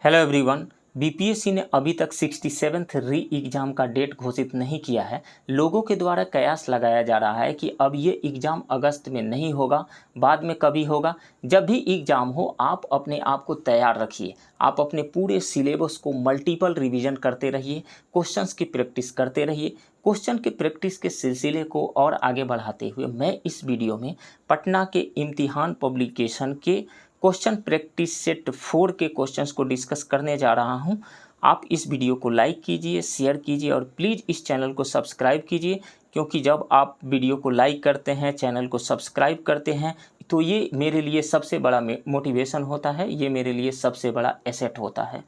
Hello everyone. BPSC ने अभी तक 67th री एग्ज़ाम का डेट घोषित नहीं किया है। लोगों के द्वारा कयास लगाया जा रहा है कि अब ये एग्ज़ाम अगस्त में नहीं होगा, बाद में कभी होगा। जब भी एग्ज़ाम हो आप अपने आप को तैयार रखिए। आप अपने पूरे सिलेबस को मल्टीपल रिवीजन करते रहिए, क्वेश्चंस की प्रैक्टिस करते रहिए। क्वेश्चन की प्रैक्टिस के सिलसिले को और आगे बढ़ाते हुए मैं इस वीडियो में पटना के इम्तिहान पब्लिकेशन के क्वेश्चन प्रैक्टिस सेट 4 के क्वेश्चंस को डिस्कस करने जा रहा हूं। आप इस वीडियो को लाइक कीजिए, शेयर कीजिए और प्लीज़ इस चैनल को सब्सक्राइब कीजिए, क्योंकि जब आप वीडियो को लाइक करते हैं, चैनल को सब्सक्राइब करते हैं, तो ये मेरे लिए सबसे बड़ा मोटिवेशन होता है, ये मेरे लिए सबसे बड़ा एसेट होता है।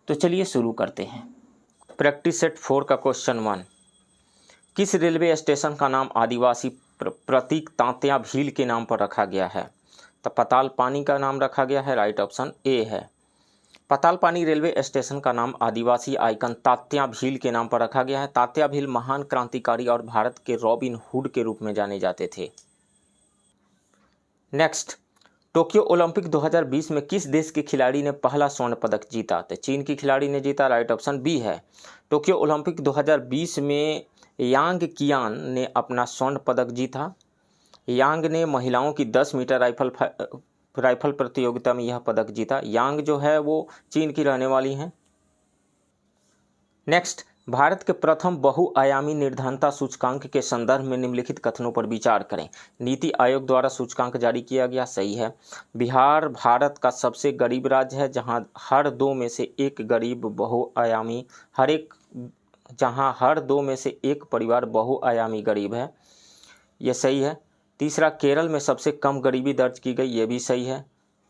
तो चलिए शुरू करते हैं। प्रैक्टिस सेट 4 का क्वेश्चन 1। किस रेलवे स्टेशन का नाम आदिवासी प्रतीक तांत्या भील के नाम पर रखा गया है? तो पताल पानी का नाम रखा गया है। राइट ऑप्शन ए है। पताल पानी रेलवे स्टेशन का नाम आदिवासी आइकन तात्या भील के नाम पर रखा गया है। तात्या भील महान क्रांतिकारी और भारत के रॉबिन हुड के रूप में जाने जाते थे। नेक्स्ट, टोक्यो ओलंपिक 2020 में किस देश के खिलाड़ी ने पहला स्वर्ण पदक जीता? तो चीन की खिलाड़ी ने जीता। राइट ऑप्शन बी है। टोक्यो ओलंपिक 2020 में यांग कियान ने अपना स्वर्ण पदक जीता। यांग ने महिलाओं की 10 मीटर राइफल प्रतियोगिता में यह पदक जीता। यांग जो है वो चीन की रहने वाली हैं। नेक्स्ट, भारत के प्रथम बहुआयामी निर्धनता सूचकांक के संदर्भ में निम्नलिखित कथनों पर विचार करें। नीति आयोग द्वारा सूचकांक जारी किया गया। सही है। बिहार भारत का सबसे गरीब राज्य है, जहां हर दो में से एक परिवार बहुआयामी गरीब है। यह सही है। तीसरा, केरल में सबसे कम गरीबी दर्ज की गई। ये भी सही है।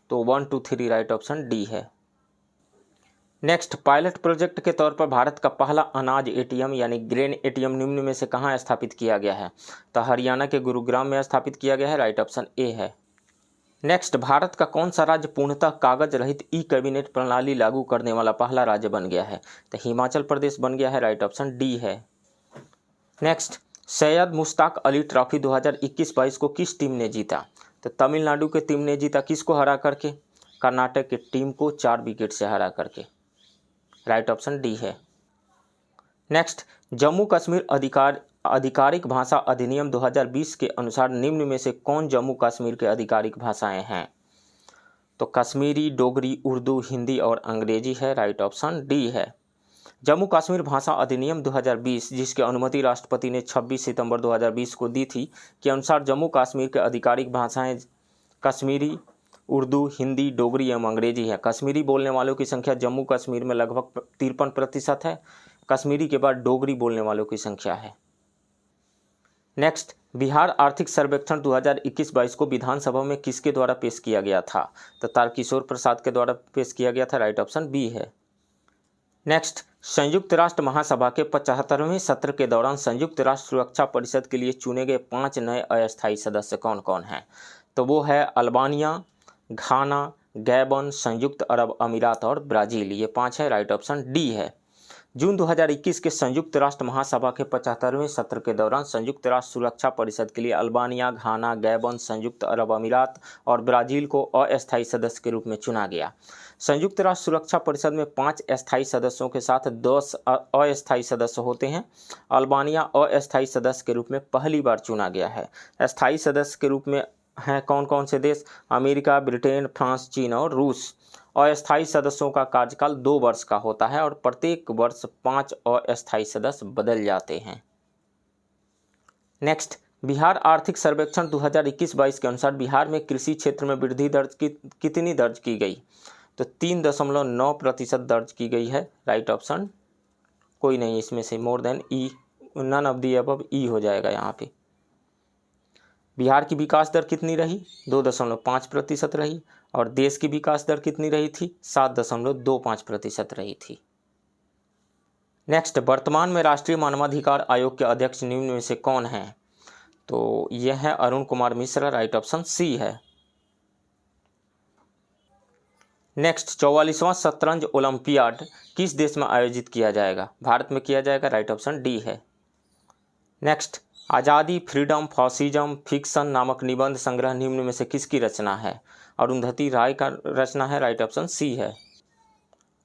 तो 1 2 3 राइट ऑप्शन डी है। नेक्स्ट, पायलट प्रोजेक्ट के तौर पर भारत का पहला अनाज एटीएम यानी ग्रेन एटीएम निम्न में से कहाँ स्थापित किया गया है? तो हरियाणा के गुरुग्राम में स्थापित किया गया है। राइट ऑप्शन ए है। नेक्स्ट, भारत का कौन सा राज्य पूर्णतः कागज रहित ई कैबिनेट प्रणाली लागू करने वाला पहला राज्य बन गया है? तो हिमाचल प्रदेश बन गया है। राइट ऑप्शन डी है। नेक्स्ट, सैयद मुश्ताक अली ट्रॉफी 2021-22 को किस टीम ने जीता? तो तमिलनाडु की टीम ने जीता। किसको हरा करके? कर्नाटक की टीम को 4 विकेट से हरा करके। राइट ऑप्शन डी है। नेक्स्ट, जम्मू कश्मीर आधिकारिक भाषा अधिनियम 2020 के अनुसार निम्न में से कौन जम्मू कश्मीर के आधिकारिक भाषाएं हैं? तो कश्मीरी, डोगरी, उर्दू, हिंदी और अंग्रेजी है। राइट ऑप्शन डी है। जम्मू कश्मीर भाषा अधिनियम 2020, जिसकी अनुमति राष्ट्रपति ने 26 सितंबर 2020 को दी थी, के अनुसार जम्मू कश्मीर के आधिकारिक भाषाएं कश्मीरी, उर्दू, हिंदी, डोगरी एवं अंग्रेजी है। कश्मीरी बोलने वालों की संख्या जम्मू कश्मीर में लगभग 53% है। कश्मीरी के बाद डोगरी बोलने वालों की संख्या है। नेक्स्ट, बिहार आर्थिक सर्वेक्षण 2021-22 को विधानसभा में किसके द्वारा पेश किया गया था? तो तारकिशोर प्रसाद के द्वारा पेश किया गया था। राइट ऑप्शन बी है। नेक्स्ट, संयुक्त राष्ट्र महासभा के 75वें सत्र के दौरान संयुक्त राष्ट्र सुरक्षा परिषद के लिए चुने गए 5 नए अस्थायी सदस्य कौन कौन हैं? तो वो है अल्बानिया, घाना, गैबन, संयुक्त अरब अमीरात और ब्राज़ील। ये 5 है। राइट ऑप्शन डी है। जून 2021 के संयुक्त राष्ट्र महासभा के 75वें सत्र के दौरान संयुक्त राष्ट्र सुरक्षा परिषद के लिए अल्बानिया, घाना, गैबन, संयुक्त अरब अमीरात और ब्राज़ील को अस्थायी सदस्य के रूप में चुना गया। संयुक्त राष्ट्र सुरक्षा परिषद में 5 अस्थायी सदस्यों के साथ 10 अस्थायी सदस्य होते हैं। अल्बानिया अस्थायी सदस्य के रूप में पहली बार चुना गया है। अस्थायी सदस्य के रूप में हैं कौन कौन से देश? अमेरिका, ब्रिटेन, फ्रांस, चीन और रूस। अस्थायी सदस्यों का कार्यकाल 2 वर्ष का होता है और प्रत्येक वर्ष 5 अस्थायी सदस्य बदल जाते हैं। नेक्स्ट, बिहार आर्थिक सर्वेक्षण 2021-22 के अनुसार बिहार में कृषि क्षेत्र में वृद्धि कितनी दर्ज की गई? तो 3.9% दर्ज की गई है। राइट ऑप्शन कोई नहीं इसमें से, more than E, none of the above, E हो जाएगा यहाँ पे। बिहार की विकास दर कितनी रही? 2.5% रही। और देश की विकास दर कितनी रही थी? 7.25% रही थी। नेक्स्ट, वर्तमान में राष्ट्रीय मानवाधिकार आयोग के अध्यक्ष निम्न में से कौन हैं? तो यह है Arun Kumar Mishra. Right option C है। नेक्स्ट, 44वां शतरंज ओलंपियाड किस देश में आयोजित किया जाएगा? भारत में किया जाएगा। राइट ऑप्शन डी है। नेक्स्ट, आज़ादी, फ्रीडम, फॉसिज्म, फिक्शन नामक निबंध संग्रह निम्न में से किसकी रचना है? अरुंधति राय का रचना है। राइट ऑप्शन सी है।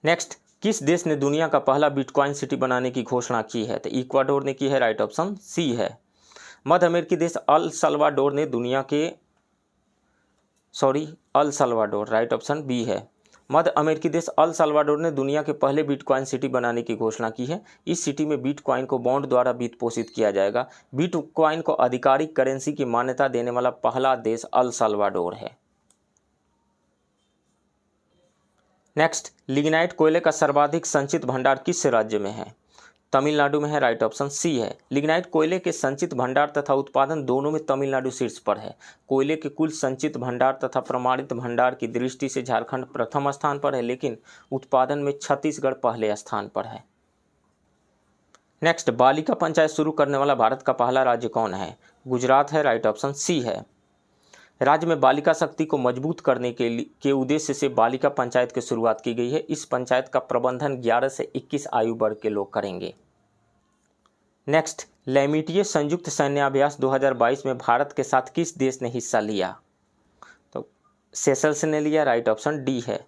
नेक्स्ट, किस देश ने दुनिया का पहला बिटकॉइन सिटी बनाने की घोषणा की है? तो इक्वाडोर ने की है, राइट ऑप्शन सी है। मध्य अमेरिकी देश अल सल्वाडोर ने El Salvador, right option B है। मध्य अमेरिकी देश अल सल्वाडोर ने दुनिया के पहले बिटकॉइन सिटी बनाने की घोषणा की है। इस सिटी में बिटकॉइन को बॉन्ड द्वारा वित्त पोषित किया जाएगा। बिटकॉइन को आधिकारिक करेंसी की मान्यता देने वाला पहला देश अल सल्वाडोर है। नेक्स्ट, लिग्नाइट कोयले का सर्वाधिक संचित भंडार किस राज्य में है? तमिलनाडु में है, राइट ऑप्शन सी है। लिग्नाइट कोयले के संचित भंडार तथा उत्पादन दोनों में तमिलनाडु शीर्ष पर है। कोयले के कुल संचित भंडार तथा प्रमाणित भंडार की दृष्टि से झारखंड प्रथम स्थान पर है, लेकिन उत्पादन में छत्तीसगढ़ पहले स्थान पर है। नेक्स्ट, बालिका पंचायत शुरू करने वाला भारत का पहला राज्य कौन है? गुजरात है, राइट ऑप्शन सी है। राज्य में बालिका शक्ति को मजबूत करने के उद्देश्य से बालिका पंचायत की शुरुआत की गई है। इस पंचायत का प्रबंधन 11 से 21 आयु वर्ग के लोग करेंगे। नेक्स्ट, लैमिटिये संयुक्त सैन्याभ्यास 2022 में भारत के साथ किस देश ने हिस्सा लिया? तो सेशल्स ने लिया, राइट ऑप्शन डी है।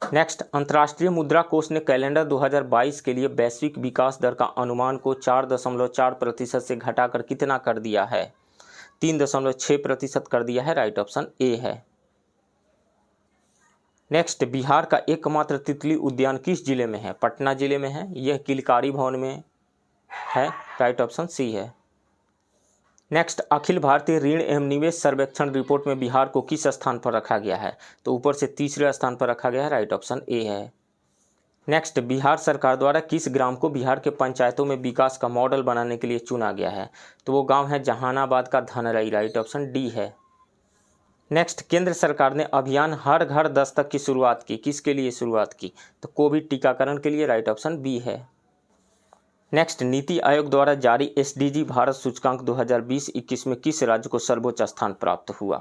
नेक्स्ट, अंतर्राष्ट्रीय मुद्रा कोष ने कैलेंडर 2022 के लिए वैश्विक विकास दर का अनुमान को 4.4% से घटाकर कितना कर दिया है? 3.6% कर दिया है, राइट ऑप्शन ए है। नेक्स्ट, बिहार का एकमात्र तितली उद्यान किस जिले में है? पटना जिले में है। यह किलकारी भवन में है, राइट ऑप्शन सी है। नेक्स्ट, अखिल भारतीय ऋण एवं निवेश सर्वेक्षण रिपोर्ट में बिहार को किस स्थान पर रखा गया है? तो ऊपर से तीसरे स्थान पर रखा गया है, राइट ऑप्शन ए है। नेक्स्ट, बिहार सरकार द्वारा किस ग्राम को बिहार के पंचायतों में विकास का मॉडल बनाने के लिए चुना गया है? तो वो गांव है जहानाबाद का धनरई, राइट ऑप्शन डी है। नेक्स्ट, केंद्र सरकार ने अभियान हर घर दस्तक की शुरुआत की, किसके लिए शुरुआत की? तो कोविड टीकाकरण के लिए, राइट ऑप्शन बी है। नेक्स्ट, नीति आयोग द्वारा जारी एसडीजी भारत सूचकांक 2020-21 में किस राज्य को सर्वोच्च स्थान प्राप्त हुआ?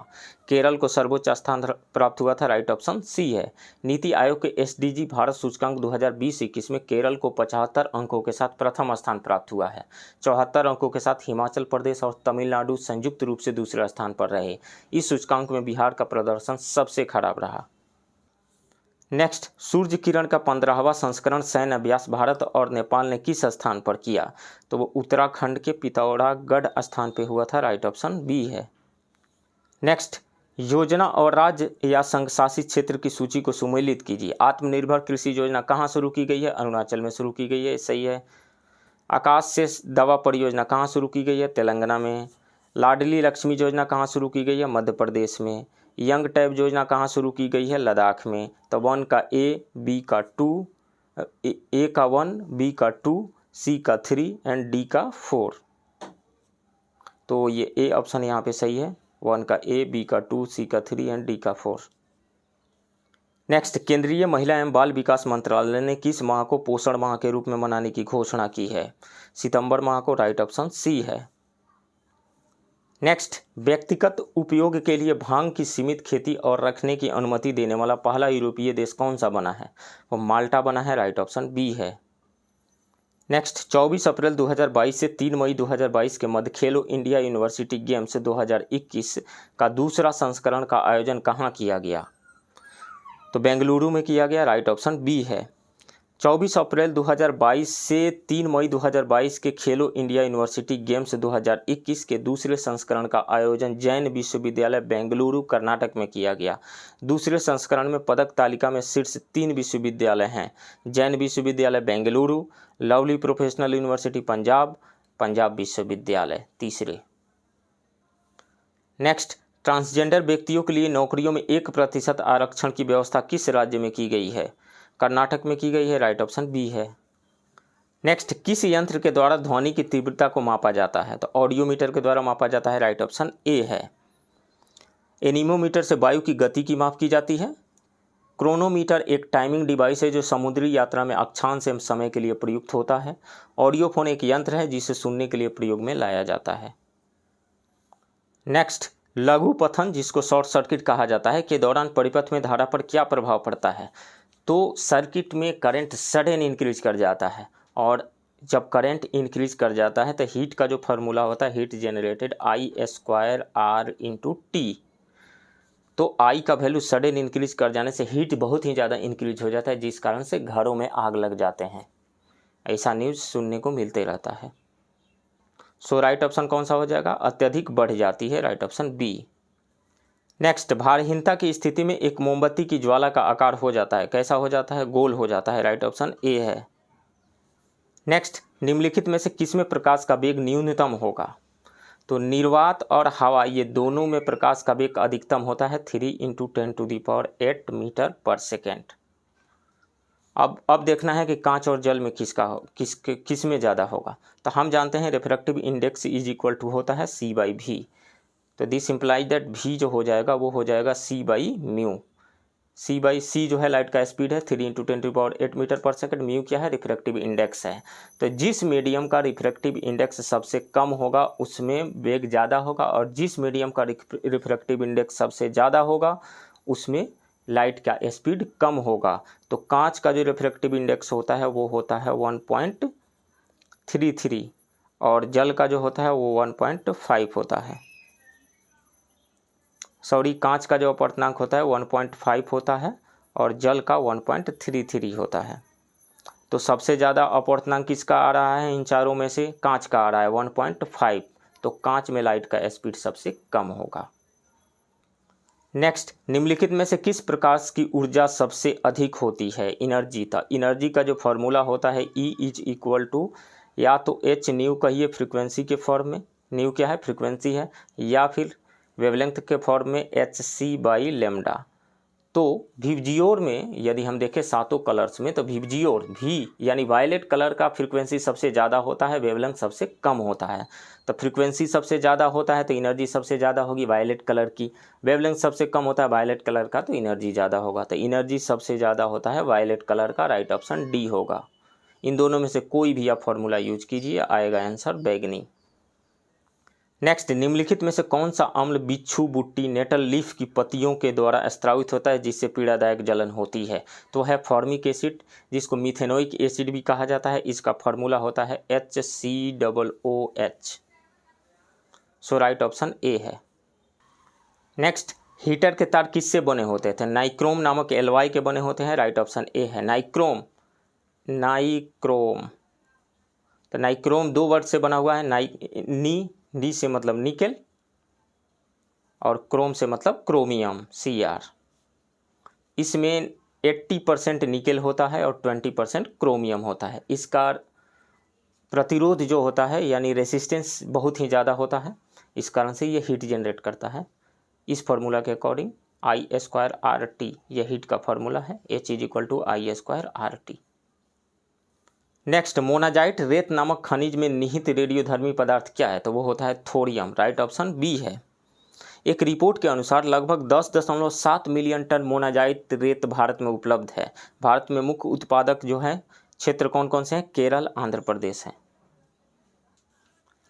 केरल को सर्वोच्च स्थान प्राप्त हुआ था, राइट ऑप्शन सी है। नीति आयोग के एसडीजी भारत सूचकांक 2020-21 में केरल को 75 अंकों के साथ प्रथम स्थान प्राप्त हुआ है। 74 अंकों के साथ हिमाचल प्रदेश और तमिलनाडु संयुक्त रूप से दूसरे स्थान पर रहे। इस सूचकांक में बिहार का प्रदर्शन सबसे खराब रहा। नेक्स्ट, सूर्य किरण का 15वां संस्करण सैन्य अभ्यास भारत और नेपाल ने किस स्थान पर किया? तो वो उत्तराखंड के पिथौरागढ़ स्थान पे हुआ था, राइट ऑप्शन बी है। नेक्स्ट, योजना और राज्य या संघ शासित क्षेत्र की सूची को सुमेलित कीजिए। आत्मनिर्भर कृषि योजना कहाँ शुरू की गई है? अरुणाचल में शुरू की गई है, सही है। आकाश से दवा परियोजना कहाँ शुरू की गई है? तेलंगाना में। लाडली लक्ष्मी योजना कहाँ शुरू की गई है? मध्य प्रदेश में। यंग टैब योजना कहाँ शुरू की गई है? लद्दाख में। तो 1 का ए, बी का 2, ए का 1, बी का 2, सी का 3 एंड डी का 4। तो ये ए ऑप्शन यहाँ पे सही है। 1 का ए, बी का 2, सी का 3 एंड डी का 4। नेक्स्ट, केंद्रीय महिला एवं बाल विकास मंत्रालय ने किस माह को पोषण माह के रूप में मनाने की घोषणा की है? सितंबर माह को, राइट ऑप्शन सी है। नेक्स्ट, व्यक्तिगत उपयोग के लिए भांग की सीमित खेती और रखने की अनुमति देने वाला पहला यूरोपीय देश कौन सा बना है? वो माल्टा बना है, राइट ऑप्शन बी है। नेक्स्ट, 24 अप्रैल 2022 से 3 मई 2022 के मध्य खेलो इंडिया यूनिवर्सिटी गेम्स 2021 का दूसरा संस्करण का आयोजन कहाँ किया गया? तो बेंगलुरु में किया गया, राइट ऑप्शन बी है। 24 अप्रैल 2022 से 3 मई 2022 के खेलो इंडिया यूनिवर्सिटी गेम्स 2021 के दूसरे संस्करण का आयोजन जैन विश्वविद्यालय बेंगलुरु कर्नाटक में किया गया। दूसरे संस्करण में पदक तालिका में शीर्ष 3 विश्वविद्यालय हैं: जैन विश्वविद्यालय Bengaluru, lovely professional university Punjab, Punjab विश्वविद्यालय तीसरे। नेक्स्ट, ट्रांसजेंडर व्यक्तियों के लिए नौकरियों में 1% आरक्षण की व्यवस्था किस राज्य में की गई है? कर्नाटक में की गई है, राइट ऑप्शन बी है। नेक्स्ट, किस यंत्र के द्वारा ध्वनि की तीव्रता को मापा जाता है? तो ऑडियोमीटर के द्वारा मापा जाता है, राइट ऑप्शन ए है। एनीमोमीटर से वायु की गति की माप की जाती है। क्रोनोमीटर एक टाइमिंग डिवाइस है जो समुद्री यात्रा में अक्षांश एवं समय के लिए प्रयुक्त होता है। ऑडियोफोन एक यंत्र है जिसे सुनने के लिए प्रयोग में लाया जाता है। नेक्स्ट, लघु पथन जिसको शॉर्ट सर्किट कहा जाता है के दौरान परिपथ में धारा पर क्या प्रभाव पड़ता है? तो सर्किट में करंट सडन इंक्रीज कर जाता है, और जब करंट इंक्रीज कर जाता है तो हीट का जो फार्मूला होता है heat generated I² R × T। तो आई का वैल्यू सडन इंक्रीज कर जाने से हीट बहुत ही ज़्यादा इंक्रीज हो जाता है, जिस कारण से घरों में आग लग जाते हैं। ऐसा न्यूज़ सुनने को मिलते रहता है। सो राइट ऑप्शन कौन सा हो जाएगा? अत्यधिक बढ़ जाती है, राइट ऑप्शन बी। नेक्स्ट, भारहीनता की स्थिति में एक मोमबत्ती की ज्वाला का आकार हो जाता है, कैसा हो जाता है? गोल हो जाता है, राइट ऑप्शन ए है। नेक्स्ट, निम्नलिखित में से किसमें प्रकाश का वेग न्यूनतम होगा? तो निर्वात और हवा, ये दोनों में प्रकाश का वेग अधिकतम होता है 3 × 10⁸ मीटर पर सेकेंड। अब देखना है कि कांच और जल में किस में ज़्यादा होगा। तो हम जानते हैं refractive index is equal to होता है C/V। तो दिस इम्प्लाइज दैट V जो हो जाएगा वो हो जाएगा C/μ। C/c जो है लाइट का स्पीड है 3 × 10⁸ मीटर पर सेकेंड। म्यू क्या है? रिफ्रैक्टिव इंडेक्स है। तो जिस मीडियम का रिफ्रैक्टिव इंडेक्स सबसे कम होगा उसमें वेग ज़्यादा होगा, और जिस मीडियम का रिफ्रैक्टिव इंडेक्स सबसे ज़्यादा होगा उसमें लाइट का स्पीड कम होगा। तो कांच का जो रिफ्रैक्टिव इंडेक्स होता है वो होता है 1.33, और जल का जो होता है वो 1.5 होता है। सॉरी, कांच का जो अपवर्तनांक होता है 1.5 होता है और जल का 1.33 होता है। तो सबसे ज़्यादा अपवर्तनांक किसका आ रहा है? इन चारों में से कांच का आ रहा है 1.5। तो कांच में लाइट का स्पीड सबसे कम होगा। नेक्स्ट, निम्नलिखित में से किस प्रकाश की ऊर्जा सबसे अधिक होती है? एनर्जी था। एनर्जी का जो फॉर्मूला होता है E इज इक्वल टू या तो h न्यू कहिए फ्रीक्वेंसी के फॉर्म में, न्यू क्या है? फ्रीक्वेंसी है, या फिर वेवलेंथ के फॉर्म में hc/λ। तो विबजियोर में यदि हम देखें सातों कलर्स में, तो विबजियोर भी यानी वायलेट कलर का फ्रीक्वेंसी सबसे ज़्यादा होता है, वेवलेंथ सबसे कम होता है। तो फ्रीक्वेंसी सबसे ज़्यादा होता है तो एनर्जी सबसे ज़्यादा होगी वायलेट कलर की। वेवलेंथ सबसे कम होता है वायलेट कलर का तो एनर्जी ज़्यादा होगा। तो एनर्जी सबसे ज़्यादा होता है वायलेट कलर का, राइट ऑप्शन डी होगा। इन दोनों में से कोई भी आप फॉर्मूला यूज कीजिए, आएगा आंसर बैगनी। नेक्स्ट, निम्नलिखित में से कौन सा अम्ल बिच्छू बुट्टी नेटल लीफ की पत्तियों के द्वारा स्त्रावित होता है जिससे पीड़ादायक जलन होती है? तो है फॉर्मिक एसिड, जिसको मिथेनोइक एसिड भी कहा जाता है। इसका फॉर्मूला होता है HCOOH। So right option A है। नेक्स्ट, हीटर के तार किससे बने होते थे? नाइक्रोम नामक एलॉय के बने होते हैं, राइट ऑप्शन ए है। नाइक्रोम तो नाइक्रोम दो वर्ड से बना हुआ है। नी से मतलब निकेल और क्रोम से मतलब क्रोमियम Cr। इसमें 80% निकेल होता है और 20% क्रोमियम होता है। इसका प्रतिरोध जो होता है यानी रेसिस्टेंस बहुत ही ज़्यादा होता है, इस कारण से ये हीट जनरेट करता है। इस फार्मूला के अकॉर्डिंग I²RT यह हीट का फार्मूला है, H is equal to I²RT। Next, monazite रेत नामक खनिज में निहित रेडियोधर्मी पदार्थ क्या है? तो वो होता है थोरियम, राइट ऑप्शन बी है। एक रिपोर्ट के अनुसार लगभग 10.7 मिलियन टन मोनाजाइट रेत भारत में उपलब्ध है। भारत में मुख्य उत्पादक जो है क्षेत्र कौन कौन से हैं? केरल, आंध्र प्रदेश है।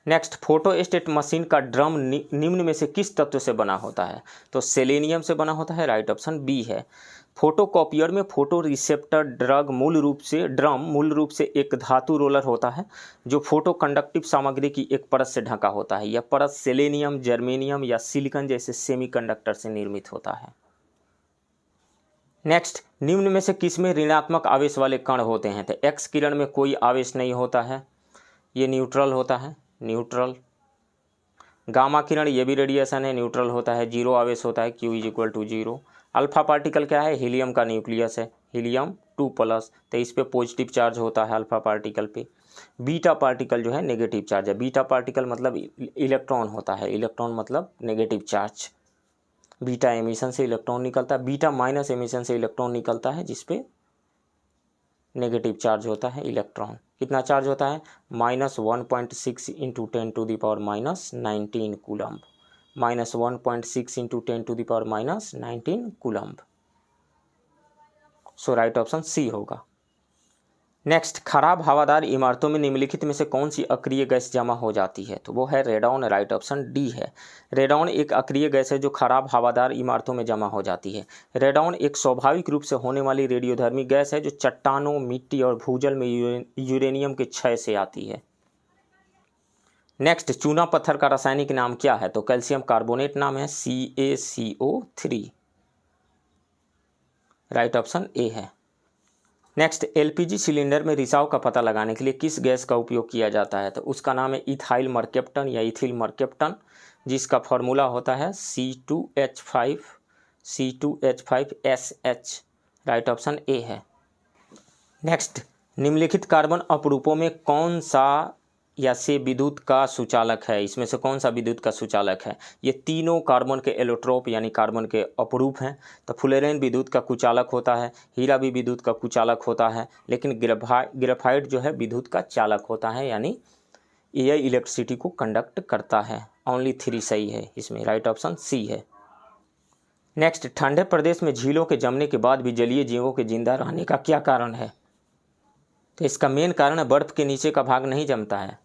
नेक्स्ट, फोटोस्टेट मशीन का ड्रम निम्न में से किस तत्व से बना होता है? तो सेलेनियम से बना होता है, राइट ऑप्शन बी है। फोटोकॉपियर में फोटो रिसेप्टर ड्रम मूल रूप से एक धातु रोलर होता है जो फोटो कंडक्टिव सामग्री की एक परत से ढका होता है। यह परत सेलेनियम, जर्मेनियम या सिलिकॉन जैसे सेमीकंडक्टर से निर्मित होता है। नेक्स्ट, निम्न में से किस में ऋणात्मक आवेश वाले कण होते हैं? तो एक्स किरण में कोई आवेश नहीं होता है, ये न्यूट्रल होता है, न्यूट्रल। गामा किरण ये भी रेडिएशन है, न्यूट्रल होता है, जीरो आवेश होता है, Q is equal to 0। Alpha particle क्या है? हीलियम का न्यूक्लियस है, हीलियम 2+, तो इस पे पॉजिटिव चार्ज होता है अल्फा पार्टिकल पे। बीटा पार्टिकल जो है नेगेटिव चार्ज है। बीटा पार्टिकल मतलब इलेक्ट्रॉन होता है, इलेक्ट्रॉन मतलब नेगेटिव चार्ज। बीटा एमिशन से इलेक्ट्रॉन निकलता है, बीटा माइनस एमिशन से इलेक्ट्रॉन निकलता है जिसपे नेगेटिव चार्ज होता है इलेक्ट्रॉन। कितना चार्ज होता है? -1.6 × 10⁻⁻19 कूलम्ब, -1.6 × 10⁻⁻19 कूलम्ब। सो राइट ऑप्शन सी होगा। नेक्स्ट, खराब हवादार इमारतों में निम्नलिखित में से कौन सी अक्रिय गैस जमा हो जाती है? तो वो है रेडॉन, राइट ऑप्शन डी है। रेडॉन एक अक्रिय गैस है जो खराब हवादार इमारतों में जमा हो जाती है। रेडॉन एक स्वाभाविक रूप से होने वाली रेडियोधर्मी गैस है जो चट्टानों, मिट्टी और भूजल में यूरेनियम के क्षय से आती है। नेक्स्ट, चूना पत्थर का रासायनिक नाम क्या है? तो कैल्शियम कार्बोनेट नाम है, CaCO3। राइट ऑप्शन ए है। नेक्स्ट, एलपीजी सिलेंडर में रिसाव का पता लगाने के लिए किस गैस का उपयोग किया जाता है? तो उसका नाम है इथाइल मर्केप्टन या इथिल मर्केप्टन, जिसका फॉर्मूला होता है C2H5SH। राइट ऑप्शन ए है। नेक्स्ट, निम्नलिखित कार्बन अपरूपों में कौन सा या से विद्युत का सुचालक है? इसमें से कौन सा विद्युत का सुचालक है? ये तीनों कार्बन के एलोट्रोप यानी कार्बन के अपरूप हैं। तो फ्लोरीन विद्युत का कुचालक होता है, हीरा भी विद्युत का कुचालक होता है, लेकिन ग्रेफाइट जो है विद्युत का चालक होता है, यानी ये इलेक्ट्रिसिटी को कंडक्ट करता है। ओनली 3 सही है इसमें, राइट ऑप्शन सी है। नेक्स्ट, ठंडे प्रदेश में झीलों के जमने के बाद भी जलीय जीवों के जिंदा रहने का क्या कारण है? तो इसका मेन कारण है बर्फ के नीचे का भाग नहीं जमता है,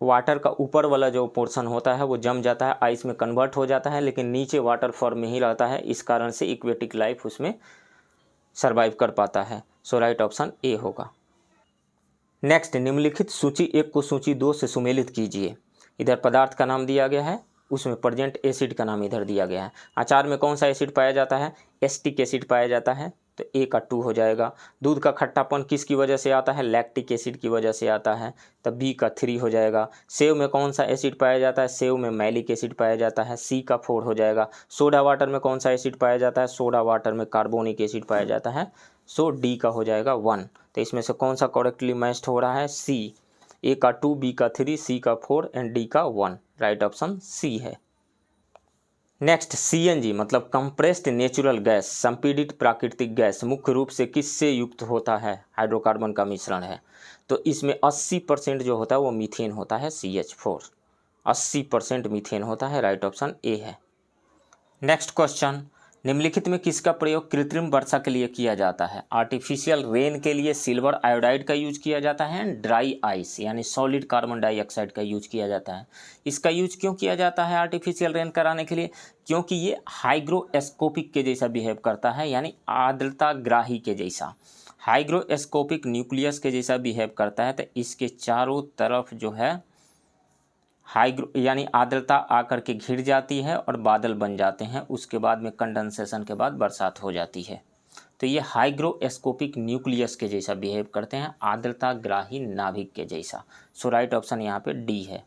वाटर का ऊपर वाला जो पोर्शन होता है वो जम जाता है, आइस में कन्वर्ट हो जाता है, लेकिन नीचे वाटर फॉर्म में ही रहता है। इस कारण से इक्वेटिक लाइफ उसमें सरवाइव कर पाता है। सो राइट ऑप्शन ए होगा। नेक्स्ट, निम्नलिखित सूची 1 को सूची 2 से सुमेलित कीजिए। इधर पदार्थ का नाम दिया गया है, उसमें प्रेजेंट एसिड का नाम इधर दिया गया है। अचार में कौन सा एसिड पाया जाता है? एस्टिक एसिड पाया जाता है, तो ए का 2 हो जाएगा। दूध का खट्टापन किसकी वजह से आता है? लैक्टिक एसिड की वजह से आता है, तब बी का 3 हो जाएगा। सेव में कौन सा एसिड पाया जाता है? सेव में मैलिक एसिड पाया जाता है, सी का 4 हो जाएगा। सोडा वाटर में कौन सा एसिड पाया जाता है? सोडा वाटर में कार्बोनिक एसिड पाया जाता है, सो डी का हो जाएगा 1। तो इसमें से कौन सा करेक्टली मैच्ड हो रहा है? सी। ए का 2, बी का 3, सी का 4 एंड डी का 1। राइट ऑप्शन सी है। नेक्स्ट, सीएनजी मतलब कंप्रेस्ड नेचुरल गैस, संपीड़ित प्राकृतिक गैस, मुख्य रूप से किससे युक्त होता है? हाइड्रोकार्बन का मिश्रण है। तो इसमें 80% जो होता है वो मीथेन होता है, CH4। 80% मीथेन होता है, राइट ऑप्शन ए है। नेक्स्ट क्वेश्चन, निम्नलिखित में किसका प्रयोग कृत्रिम वर्षा के लिए किया जाता है? आर्टिफिशियल रेन के लिए सिल्वर आयोडाइड का यूज किया जाता है, ड्राई आइस यानी सॉलिड कार्बन डाइऑक्साइड का यूज किया जाता है। इसका यूज क्यों किया जाता है आर्टिफिशियल रेन कराने के लिए? क्योंकि ये हाइग्रोस्कोपिक के जैसा बिहेव करता है, यानी आर्द्रताग्राही के जैसा, हाइग्रोस्कोपिक न्यूक्लियस के जैसा बिहेव करता है। तो इसके चारों तरफ जो है यानी आर्द्रता आकर के घिर जाती है और बादल बन जाते हैं, उसके बाद में कंडेंसेशन के बाद बरसात हो जाती है। तो ये हाइग्रोस्कोपिक न्यूक्लियस के जैसा बिहेव करते हैं, आर्द्रताग्राही नाभिक के जैसा। सो राइट ऑप्शन यहाँ पे डी है।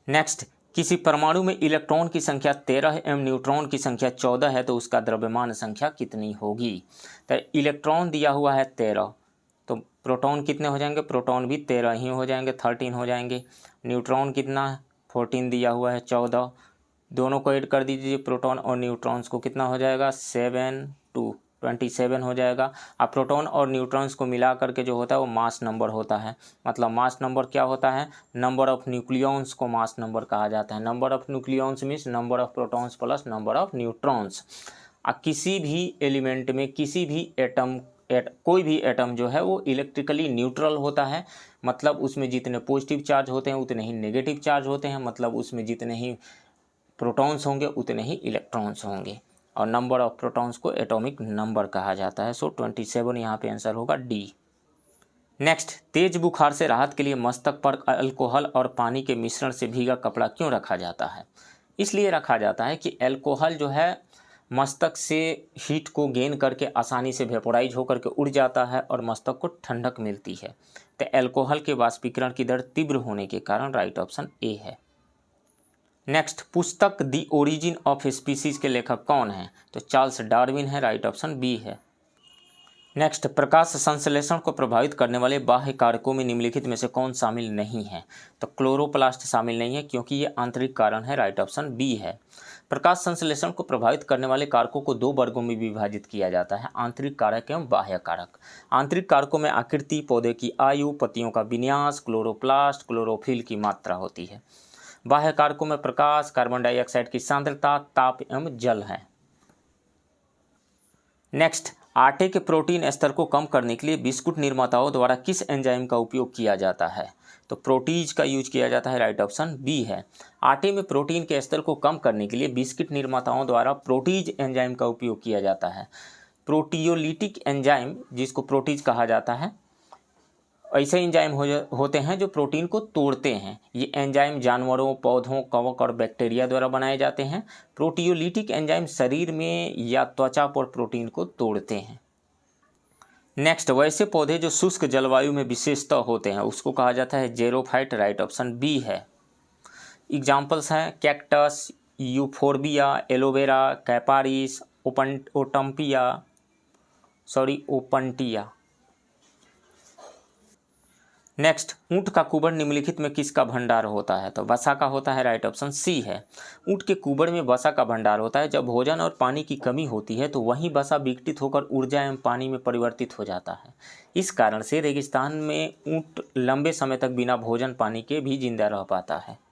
नेक्स्ट, किसी परमाणु में इलेक्ट्रॉन की संख्या 13 एवं न्यूट्रॉन की संख्या 14 है, तो उसका द्रव्यमान संख्या कितनी होगी? तो इलेक्ट्रॉन दिया हुआ है 13, तो प्रोटॉन कितने हो जाएंगे? प्रोटॉन भी 13 ही हो जाएंगे, 13 हो जाएंगे। न्यूट्रॉन कितना है? 14 दिया हुआ है, 14। दोनों को ऐड कर दीजिए, प्रोटॉन और न्यूट्रॉन्स को, कितना हो जाएगा? 7 2 27 हो जाएगा। अब प्रोटॉन और न्यूट्रॉन्स को मिला करके जो होता है वो मास नंबर होता है। मतलब मास नंबर क्या होता है? नंबर ऑफ न्यूक्लियॉन्स को मास नंबर कहा जाता है। Number of nucleons means number of protons plus number of neutrons. किसी भी एलिमेंट में किसी भी एटम कोई भी एटम जो है वो इलेक्ट्रिकली न्यूट्रल होता है, मतलब उसमें जितने पॉजिटिव चार्ज होते हैं उतने ही नेगेटिव चार्ज होते हैं, मतलब उसमें जितने ही प्रोटॉन्स होंगे उतने ही इलेक्ट्रॉन्स होंगे, और नंबर ऑफ प्रोटॉन्स को एटॉमिक नंबर कहा जाता है। सो 27 यहाँ पे आंसर होगा डी। नेक्स्ट, तेज बुखार से राहत के लिए मस्तक पर अल्कोहल और पानी के मिश्रण से भीगा कपड़ा क्यों रखा जाता है? इसलिए रखा जाता है कि अल्कोहल जो है मस्तक से हीट को गेन करके आसानी से वेपोराइज होकर के उड़ जाता है और मस्तक को ठंडक मिलती है। तो अल्कोहल के वाष्पीकरण की दर तीव्र होने के कारण राइट ऑप्शन ए है। नेक्स्ट, पुस्तक द ओरिजिन ऑफ स्पीसीज के लेखक कौन है? तो चार्ल्स डार्विन है, राइट ऑप्शन बी है। नेक्स्ट, प्रकाश संश्लेषण को प्रभावित करने वाले बाह्य कारकों में निम्नलिखित में से कौन शामिल नहीं है? तो क्लोरोप्लास्ट शामिल नहीं है, क्योंकि ये आंतरिक कारण है, राइट ऑप्शन बी है। प्रकाश संश्लेषण को प्रभावित करने वाले कारकों को 2 वर्गों में विभाजित किया जाता है, आंतरिक कारक एवं बाह्य कारक। आंतरिक कारकों में आकृति, पौधे की आयु, पत्तियों का विन्यास, क्लोरोप्लास्ट, क्लोरोफिल की मात्रा होती है। बाह्य कारकों में प्रकाश, कार्बन डाइऑक्साइड की सांद्रता, ताप एवं जल है। नेक्स्ट, आटे के प्रोटीन स्तर को कम करने के लिए बिस्कुट निर्माताओं द्वारा किस एंजाइम का उपयोग किया जाता है? तो प्रोटीज का यूज किया जाता है, राइट ऑप्शन बी है। आटे में प्रोटीन के स्तर को कम करने के लिए बिस्किट निर्माताओं द्वारा प्रोटीज एंजाइम का उपयोग किया जाता है। प्रोटियोलिटिक एंजाइम, जिसको प्रोटीज कहा जाता है, ऐसे एंजाइम होते हैं जो प्रोटीन को तोड़ते हैं। ये एंजाइम जानवरों, पौधों, कवक और बैक्टीरिया द्वारा बनाए जाते हैं। प्रोटियोलिटिक एंजाइम शरीर में या त्वचा पर प्रोटीन को तोड़ते हैं। नेक्स्ट, वैसे पौधे जो शुष्क जलवायु में विशेषतः होते हैं उसको कहा जाता है जेरोफाइट। राइट ऑप्शन बी है। एग्जाम्पल्स हैं cactus, euphorbia, aloe vera, capparis, opuntia. Next, ऊंट का कुबड़ निम्नलिखित में किसका भंडार होता है? तो वसा का होता है। राइट ऑप्शन सी है। ऊंट के कुबड़ में वसा का भंडार होता है। जब भोजन और पानी की कमी होती है तो वहीं वसा विघटित होकर ऊर्जा एवं पानी में परिवर्तित हो जाता है। इस कारण से रेगिस्तान में ऊंट लंबे समय तक बिना भोजन पानी के भी जिंदा रह पाता है।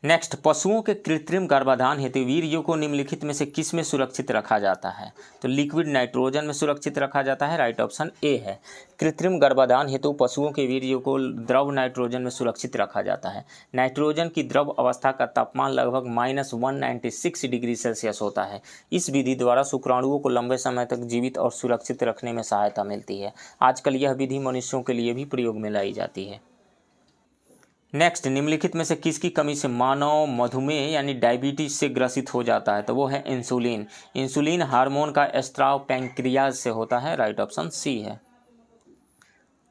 नेक्स्ट, पशुओं के कृत्रिम गर्भाधान हेतु वीर्यों को निम्नलिखित में से किस में सुरक्षित रखा जाता है? तो लिक्विड नाइट्रोजन में सुरक्षित रखा जाता है। राइट ऑप्शन ए है। कृत्रिम गर्भाधान हेतु पशुओं के वीर्यों को द्रव नाइट्रोजन में सुरक्षित रखा जाता है। नाइट्रोजन की द्रव अवस्था का तापमान लगभग -196 डिग्री सेल्सियस होता है। इस विधि द्वारा शुक्राणुओं को लंबे समय तक जीवित और सुरक्षित रखने में सहायता मिलती है। आजकल यह विधि मनुष्यों के लिए भी प्रयोग में लाई जाती है। नेक्स्ट, निम्नलिखित में से किसकी कमी से मानव मधुमेह यानी डायबिटीज से ग्रसित हो जाता है? तो वो है इंसुलिन। इंसुलिन हार्मोन का स्त्राव पैंक्रियाज से होता है। राइट ऑप्शन सी है।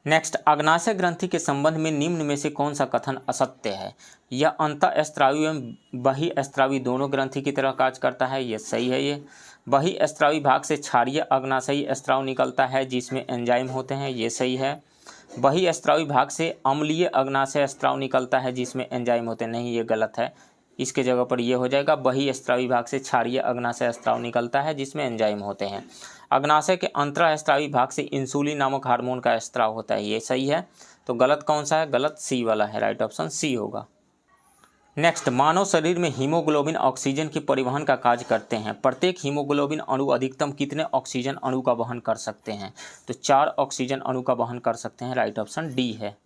नेक्स्ट, अग्नाशय ग्रंथि के संबंध में निम्न में से कौन सा कथन असत्य है? यह अंतःस्त्रावी एवं बहिःस्त्रावी दोनों ग्रंथि की तरह कार्य करता है। यह सही है। ये बहिःस्त्रावी भाग से क्षारीय अग्नाशयी स्त्राव निकलता है जिसमें एंजाइम होते हैं। ये सही है। बहिःस्त्रावी भाग से अम्लीय अग्नाशय स्त्राव निकलता है जिसमें एंजाइम होते नहीं, ये गलत है। इसके जगह पर ये हो जाएगा बहिःस्त्रावी भाग से क्षारीय अग्नाशय स्त्राव निकलता है जिसमें एंजाइम होते हैं। अग्नाशय के अंतःस्त्रावी भाग से इंसुलिन नामक हार्मोन का स्त्राव होता है। ये सही है। तो गलत कौन सा है? गलत सी वाला है। राइट ऑप्शन सी होगा। नेक्स्ट, मानव शरीर में हीमोग्लोबिन ऑक्सीजन के परिवहन का कार्य करते हैं। प्रत्येक हीमोग्लोबिन अणु अधिकतम कितने ऑक्सीजन अणु का वहन कर सकते हैं? तो 4 ऑक्सीजन अणु का वहन कर सकते हैं। राइट ऑप्शन डी है।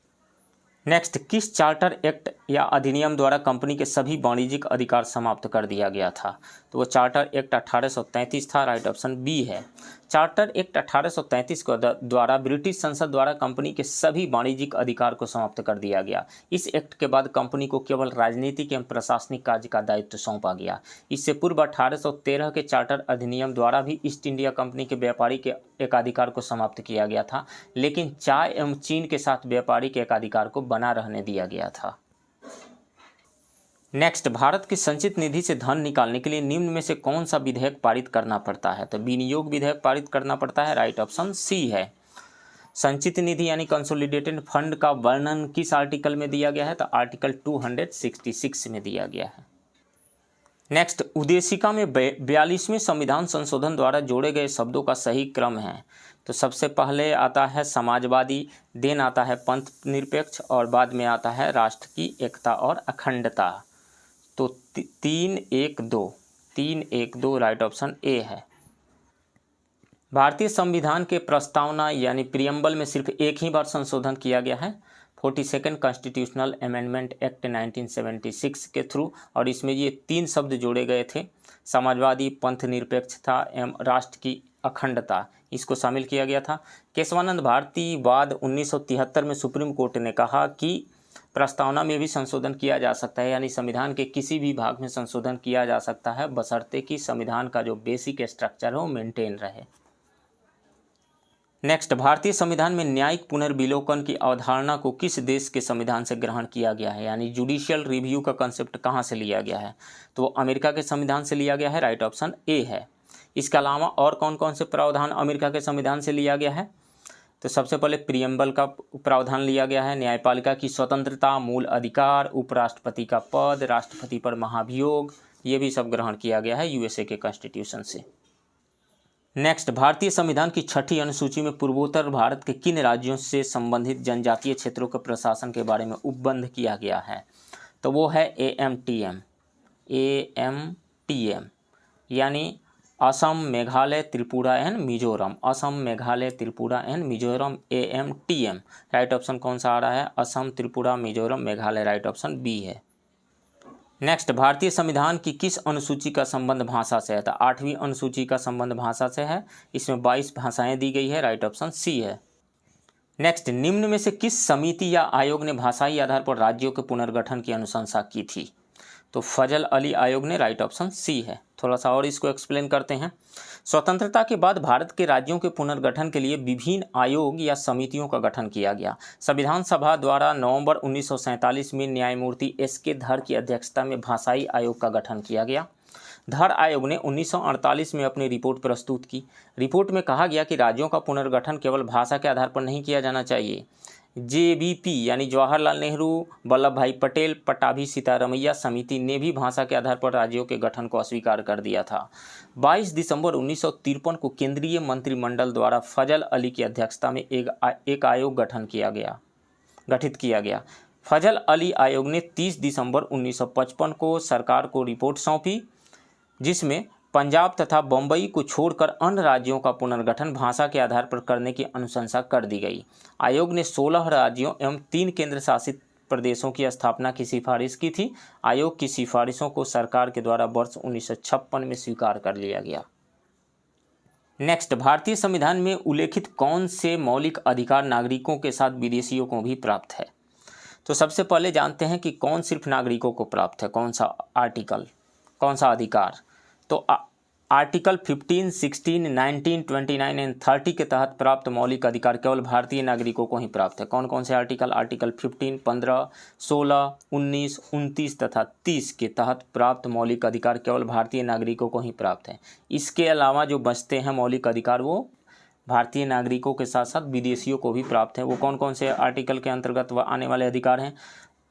नेक्स्ट, किस चार्टर एक्ट या अधिनियम द्वारा कंपनी के सभी वाणिज्यिक अधिकार समाप्त कर दिया गया था? तो वो चार्टर एक्ट 1833 था। राइट ऑप्शन बी है। चार्टर एक्ट 1833 को द्वारा ब्रिटिश संसद द्वारा कंपनी के सभी वाणिज्यिक अधिकार को समाप्त कर दिया गया। इस एक्ट के बाद कंपनी को केवल राजनीतिक एवं प्रशासनिक कार्य का दायित्व सौंपा गया। इससे पूर्व 1813 के चार्टर अधिनियम द्वारा भी ईस्ट इंडिया कंपनी के व्यापारी के एकाधिकार को समाप्त किया गया था, लेकिन चाय एवं चीन के साथ व्यापारी के एकाधिकार को बना रहने दिया गया था। नेक्स्ट, भारत की संचित निधि से धन निकालने के लिए निम्न में से कौन सा विधेयक पारित करना पड़ता है? तो विनियोग विधेयक पारित करना पड़ता है। राइट ऑप्शन सी है। संचित निधि यानी कंसोलिडेटेड फंड का वर्णन किस आर्टिकल में दिया गया है? तो आर्टिकल 266 में दिया गया है। नेक्स्ट, उद्देशिका में 42वें संविधान संशोधन द्वारा जोड़े गए शब्दों का सही क्रम है। तो सबसे पहले आता है समाजवादी, देन आता है पंथ निरपेक्ष और बाद में आता है राष्ट्र की एकता और अखंडता। तो 3-1-2 राइट ऑप्शन ए है। भारतीय संविधान के प्रस्तावना यानी प्रियम्बल में सिर्फ एक ही बार संशोधन किया गया है, 42nd कॉन्स्टिट्यूशनल अमेंडमेंट एक्ट 1976 के थ्रू, और इसमें ये 3 शब्द जोड़े गए थे, समाजवादी, पंथ निरपेक्षता एवं राष्ट्र की अखंडता, इसको शामिल किया गया था। केशवानंद भारती बाद 1973 में सुप्रीम कोर्ट ने कहा कि प्रस्तावना में भी संशोधन किया जा सकता है, यानी संविधान के किसी भी भाग में संशोधन किया जा सकता है बशर्ते कि संविधान का जो बेसिक स्ट्रक्चर है वो मेंटेन रहे। नेक्स्ट, भारतीय संविधान में न्यायिक पुनर्विलोकन की अवधारणा को किस देश के संविधान से ग्रहण किया गया है? यानी जुडिशियल रिव्यू का कंसेप्ट कहाँ से लिया गया है? तो वो अमेरिका के संविधान से लिया गया है। राइट ऑप्शन ए है। इसके अलावा और कौन कौन से प्रावधान अमेरिका के संविधान से लिया गया है? तो सबसे पहले प्रियम्बल का प्रावधान लिया गया है, न्यायपालिका की स्वतंत्रता, मूल अधिकार, उपराष्ट्रपति का पद, राष्ट्रपति पर महाभियोग, ये भी सब ग्रहण किया गया है यूएसए के कॉन्स्टिट्यूशन से। नेक्स्ट, भारतीय संविधान की 6ठी अनुसूची में पूर्वोत्तर भारत के किन राज्यों से संबंधित जनजातीय क्षेत्रों के प्रशासन के बारे में उपबंध किया गया है? तो वो है AMTM यानी Assam, Meghalaya, Tripura and Mizoram. Assam, Meghalaya, Tripura and Mizoram, AMTM। Right option कौन सा आ रहा है? Assam, Tripura, Mizoram, Meghalaya. Right option B है। नेक्स्ट, भारतीय संविधान की किस अनुसूची का संबंध भाषा से है? तो 8वीं अनुसूची का संबंध भाषा से है। इसमें 22 भाषाएं दी गई है। राइट ऑप्शन सी है। नेक्स्ट, निम्न में से किस समिति या आयोग ने भाषाई आधार पर राज्यों के पुनर्गठन की अनुशंसा की थी? तो फजल अली आयोग ने, राइट ऑप्शन सी है। थोड़ा सा और इसको एक्सप्लेन करते हैं। स्वतंत्रता के बाद भारत के राज्यों के पुनर्गठन के लिए विभिन्न आयोग या समितियों का गठन किया गया। संविधान सभा द्वारा नवंबर 1947 में न्यायमूर्ति एस.के. धर की अध्यक्षता में भाषाई आयोग का गठन किया गया। धर आयोग ने 1948 में अपनी रिपोर्ट प्रस्तुत की। रिपोर्ट में कहा गया कि राज्यों का पुनर्गठन केवल भाषा के आधार पर नहीं किया जाना चाहिए। JVP यानी जवाहरलाल नेहरू वल्लभ भाई पटेल पटाभी सीतारमैया समिति ने भी भाषा के आधार पर राज्यों के गठन को अस्वीकार कर दिया था। 22 दिसंबर 1953 को केंद्रीय मंत्रिमंडल द्वारा फजल अली की अध्यक्षता में एक आयोग गठित किया गया। फजल अली आयोग ने 30 दिसंबर 1955 को सरकार को रिपोर्ट सौंपी, जिसमें पंजाब तथा बम्बई को छोड़कर अन्य राज्यों का पुनर्गठन भाषा के आधार पर करने की अनुशंसा कर दी गई। आयोग ने 16 राज्यों एवं 3 केंद्र शासित प्रदेशों की स्थापना की सिफारिश की थी। आयोग की सिफारिशों को सरकार के द्वारा वर्ष 1956 में स्वीकार कर लिया गया। नेक्स्ट, भारतीय संविधान में उल्लेखित कौन से मौलिक अधिकार नागरिकों के साथ विदेशियों को भी प्राप्त है? तो सबसे पहले जानते हैं कि कौन सिर्फ नागरिकों को प्राप्त है, कौन सा आर्टिकल, कौन सा अधिकार। तो आर्टिकल 15, 16, 19, 29 एंड 30 के तहत प्राप्त मौलिक अधिकार केवल भारतीय नागरिकों को ही प्राप्त है। कौन कौन से आर्टिकल? आर्टिकल 15, 15, 16, 19, 29 तथा 30 के तहत प्राप्त मौलिक अधिकार केवल भारतीय नागरिकों को ही प्राप्त है। इसके अलावा जो बचते हैं मौलिक अधिकार वो भारतीय नागरिकों के साथ साथ विदेशियों को भी प्राप्त है। वो कौन कौन से आर्टिकल के अंतर्गत आने वाले अधिकार हैं?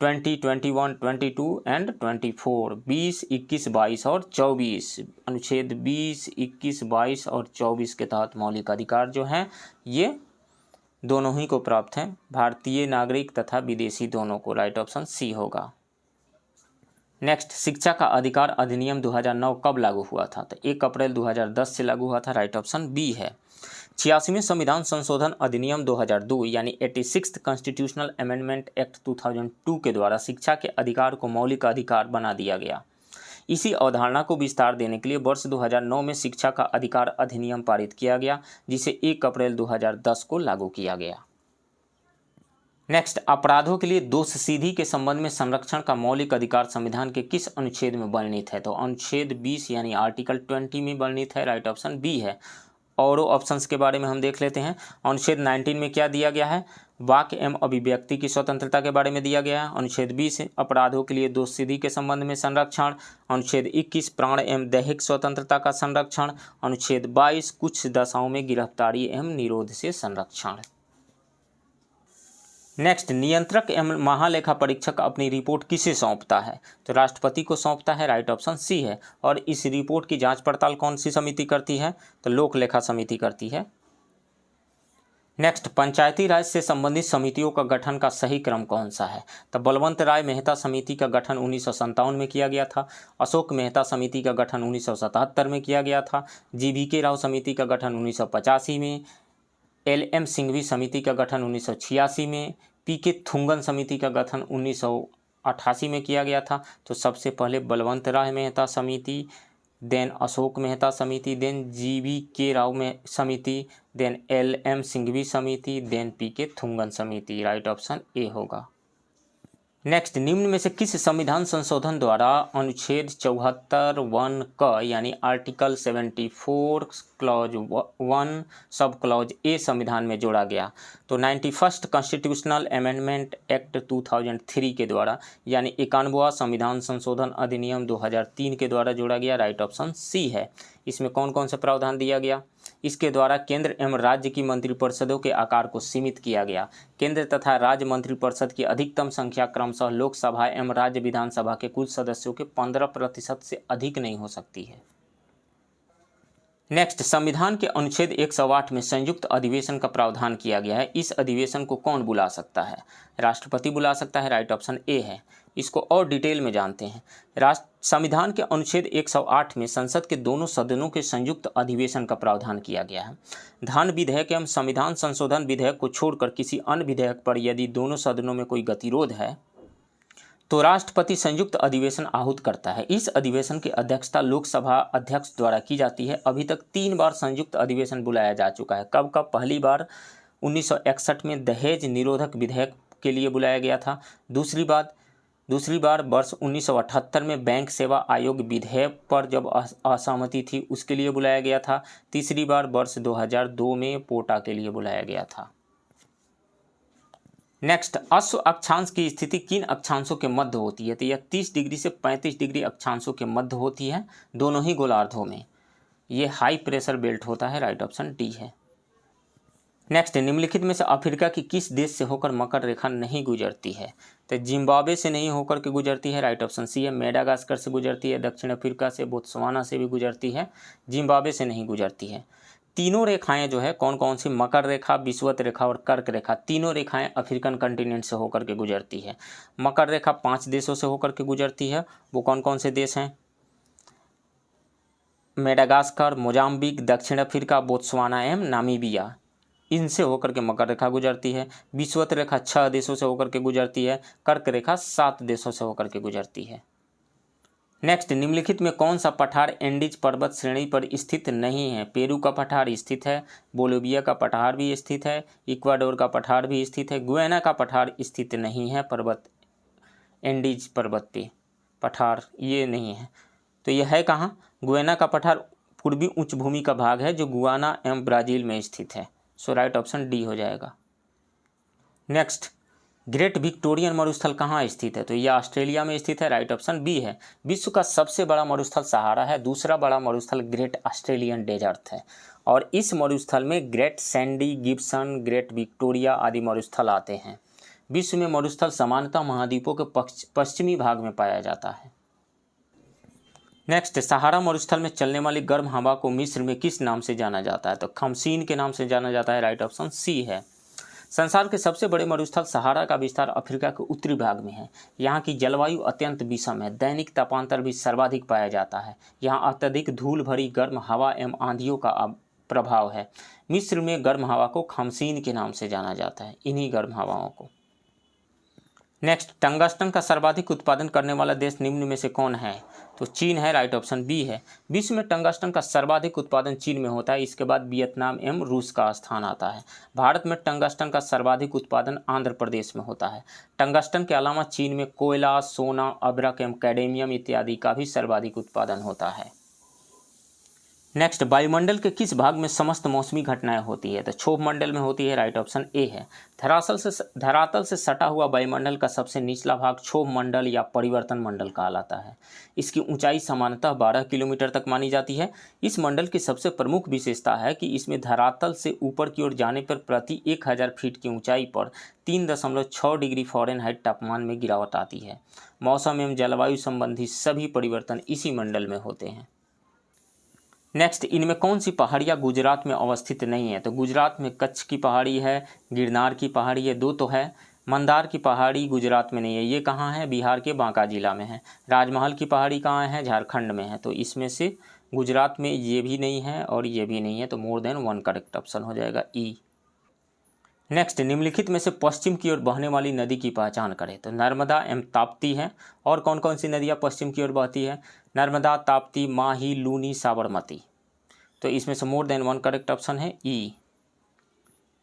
20, 21, 22 एंड 24, 20, 21, 22 और 24। अनुच्छेद 20, 21, 22 और 24 के तहत मौलिक अधिकार जो हैं ये दोनों ही को प्राप्त हैं, भारतीय नागरिक तथा विदेशी दोनों को। राइट ऑप्शन सी होगा। नेक्स्ट, शिक्षा का अधिकार अधिनियम 2009 कब लागू हुआ था? तो 1 अप्रैल 2010 से लागू हुआ था। राइट ऑप्शन बी है। 86वें संविधान संशोधन अधिनियम 2002 यानी 86th कॉन्स्टिट्यूशनल अमेंडमेंट एक्ट 2002 के द्वारा शिक्षा के अधिकार को मौलिक अधिकार बना दिया गया। इसी अवधारणा को विस्तार देने के लिए वर्ष 2009 में शिक्षा का अधिकार अधिनियम पारित किया गया, जिसे 1 अप्रैल 2010 को लागू किया गया। नेक्स्ट, अपराधों के लिए दोषसिद्धि के संबंध में संरक्षण का मौलिक अधिकार संविधान के किस अनुच्छेद में वर्णित है? तो अनुच्छेद 20 यानी आर्टिकल 20 में वर्णित है। राइट ऑप्शन बी है। और ऑप्शंस के बारे में हम देख लेते हैं। अनुच्छेद 19 में क्या दिया गया है? वाक्य एवं अभिव्यक्ति की स्वतंत्रता के बारे में दिया गया है। अनुच्छेद 20 अपराधों के लिए दोषसिद्धि के संबंध में संरक्षण। अनुच्छेद 21 प्राण एवं दैहिक स्वतंत्रता का संरक्षण। अनुच्छेद 22 कुछ दशाओं में गिरफ्तारी एवं निरोध से संरक्षण। नेक्स्ट, नियंत्रक एवं महालेखा परीक्षक अपनी रिपोर्ट किसे सौंपता है? तो राष्ट्रपति को सौंपता है। राइट ऑप्शन सी है। और इस रिपोर्ट की जांच पड़ताल कौन सी समिति करती है? तो लोक लेखा समिति करती है। नेक्स्ट, पंचायती राज से संबंधित समितियों का गठन का सही क्रम कौन सा है? तो बलवंत राय मेहता समिति का गठन 1957 में किया गया था। अशोक मेहता समिति का गठन 1977 में किया गया था। GVK राव समिति का गठन 1985 में। LM सिंघवी समिति का गठन 1986 में। PK थुंगन समिति का गठन 1988 में किया गया था। तो सबसे पहले बलवंत राय मेहता समिति, देन अशोक मेहता समिति, देन GVK राव में समिति, देन LM सिंघवी समिति, देन PK थुंगन समिति। राइट ऑप्शन ए होगा। नेक्स्ट, निम्न में से किस संविधान संशोधन द्वारा अनुच्छेद 74(1) क यानी article 74 clause 1 sub clause A संविधान में जोड़ा गया? तो 91st कॉन्स्टिट्यूशनल अमेंडमेंट एक्ट 2003 के द्वारा यानी 91वां संविधान संशोधन अधिनियम 2003 के द्वारा जोड़ा गया। राइट ऑप्शन सी है। इसमें कौन कौन सा प्रावधान दिया गया? इसके द्वारा केंद्र एवं राज्य की मंत्रिपरिषदों के आकार को सीमित किया गया। केंद्र तथा राज्य मंत्रिपरिषद की अधिकतम संख्या क्रमशः लोकसभा एवं राज्य विधानसभा के कुल सदस्यों के 15% से अधिक नहीं हो सकती है। नेक्स्ट, संविधान के अनुच्छेद 108 में संयुक्त अधिवेशन का प्रावधान किया गया है। इस अधिवेशन को कौन बुला सकता है? राष्ट्रपति बुला सकता है। राइट ऑप्शन ए है। इसको और डिटेल में जानते हैं। संविधान के अनुच्छेद 108 में संसद के दोनों सदनों के संयुक्त अधिवेशन का प्रावधान किया गया है। धान विधेयक एवं संविधान संशोधन विधेयक को छोड़कर किसी अन्य विधेयक पर यदि दोनों सदनों में कोई गतिरोध है तो राष्ट्रपति संयुक्त अधिवेशन आहूत करता है। इस अधिवेशन की अध्यक्षता लोकसभा अध्यक्ष द्वारा की जाती है। अभी तक 3 बार संयुक्त अधिवेशन बुलाया जा चुका है। कब कब? पहली बार 1961 में दहेज निरोधक विधेयक के लिए बुलाया गया था। दूसरी बार वर्ष 1978 में बैंक सेवा आयोग विधेयक पर जब असहमति थी उसके लिए बुलाया गया था। तीसरी बार वर्ष 2002 में पोटा के लिए बुलाया गया था। नेक्स्ट, अश्व अक्षांश की स्थिति किन अक्षांशों के मध्य होती है? तो यह 30 डिग्री से 35 डिग्री अक्षांशों के मध्य होती है, दोनों ही गोलार्धों में। ये हाई प्रेशर बेल्ट होता है, राइट ऑप्शन डी है। नेक्स्ट, निम्नलिखित में से अफ्रीका की किस देश से होकर मकर रेखा नहीं गुजरती है? तो जिम्बाब्वे से नहीं होकर के गुजरती है, राइट ऑप्शन सी है। मेडागास्कर से गुजरती है, दक्षिण अफ्रीका से, बोत्सवाना से भी गुजरती है, जिम्बाब्वे से नहीं गुजरती है। तीनों रेखाएं जो है कौन कौन सी, मकर रेखा, विषुवत रेखा और कर्क रेखा, तीनों रेखाएं अफ्रीकन कंटिनेंट से होकर के गुजरती है। मकर रेखा 5 देशों से होकर के गुजरती है, वो कौन कौन से देश हैं? मेडागास्कर, मोजाम्बिक, दक्षिण अफ्रीका, बोत्सवाना एवं नामीबिया, इनसे होकर के मकर रेखा गुजरती है। विषुवत रेखा 6 देशों से होकर के गुजरती है, कर्क रेखा 7 देशों से होकर के गुजरती है। नेक्स्ट, निम्नलिखित में कौन सा पठार एंडीज पर्वत श्रेणी पर स्थित नहीं है? पेरू का पठार स्थित है, बोलिविया का पठार भी स्थित है, इक्वाडोर का पठार भी स्थित है, गुयाना का पठार स्थित नहीं है पर्वत, एंडीज पर्वत पे पठार ये नहीं है। तो यह है कहाँ? गुयाना का पठार पूर्वी उच्च भूमि का भाग है जो गुयाना एवं ब्राज़ील में स्थित है। सो राइट ऑप्शन डी हो जाएगा। नेक्स्ट, ग्रेट विक्टोरियन मरुस्थल कहाँ स्थित है? तो यह ऑस्ट्रेलिया में स्थित है, राइट ऑप्शन बी है। विश्व का सबसे बड़ा मरुस्थल सहारा है, दूसरा बड़ा मरुस्थल ग्रेट ऑस्ट्रेलियन डेजर्ट है, और इस मरुस्थल में great Sandy, Gibson, great Victoria आदि मरुस्थल आते हैं। विश्व में मरुस्थल सामान्यतः महाद्वीपों के पश्चिमी भाग में पाया जाता है। नेक्स्ट, सहारा मरुस्थल में चलने वाली गर्म हवा को मिस्र में किस नाम से जाना जाता है? तो खमसीन के नाम से जाना जाता है, राइट ऑप्शन सी है। संसार के सबसे बड़े मरुस्थल सहारा का विस्तार अफ्रीका के उत्तरी भाग में है। यहाँ की जलवायु अत्यंत विषम है, दैनिक तापांतर भी सर्वाधिक पाया जाता है। यहाँ अत्यधिक धूल भरी गर्म हवा एवं आंधियों का प्रभाव है। मिस्र में गर्म हवा को खमसीन के नाम से जाना जाता है, इन्हीं गर्म हवाओं को। नेक्स्ट, टंगस्टन का सर्वाधिक उत्पादन करने वाला देश निम्न में से कौन है? तो चीन है, राइट ऑप्शन बी है। विश्व में टंगस्टन का सर्वाधिक उत्पादन चीन में होता है, इसके बाद वियतनाम एवं रूस का स्थान आता है। भारत में टंगस्टन का सर्वाधिक उत्पादन आंध्र प्रदेश में होता है। टंगस्टन के अलावा चीन में कोयला, सोना, अभ्रक एवं कैडमियम इत्यादि का भी सर्वाधिक उत्पादन होता है। नेक्स्ट, वायुमंडल के किस भाग में समस्त मौसमी घटनाएं होती है? तो क्षोभ मंडल में होती है, राइट ऑप्शन ए है। धरातल से सटा हुआ वायुमंडल का सबसे निचला भाग क्षोभ मंडल या परिवर्तन मंडल कहलाता है। इसकी ऊंचाई सामान्यतः 12 किलोमीटर तक मानी जाती है। इस मंडल की सबसे प्रमुख विशेषता है कि इसमें धरातल से ऊपर की ओर जाने पर प्रति 1000 फीट की ऊंचाई पर 3.6 डिग्री फ़ारेनहाइट तापमान में गिरावट आती है। मौसम एवं जलवायु संबंधी सभी परिवर्तन इसी मंडल में होते हैं। नेक्स्ट, इनमें कौन सी पहाड़ियाँ गुजरात में अवस्थित नहीं है? तो गुजरात में कच्छ की पहाड़ी है, गिरनार की पहाड़ी है, 2 तो है। मंदार की पहाड़ी गुजरात में नहीं है, ये कहाँ है? बिहार के बांका जिला में है। राजमहल की पहाड़ी कहाँ है? झारखंड में है। तो इसमें से गुजरात में ये भी नहीं है और ये भी नहीं है, तो मोर देन 1 करेक्ट ऑप्शन हो जाएगा ई। नेक्स्ट, निम्नलिखित में से पश्चिम की ओर बहने वाली नदी की पहचान करें। तो नर्मदा एवं ताप्ती है। और कौन कौन सी नदियाँ पश्चिम की ओर बहती है? नर्मदा, ताप्ती, माही, लूनी, साबरमती। तो इसमें से मोर देन 1 करेक्ट ऑप्शन है ई।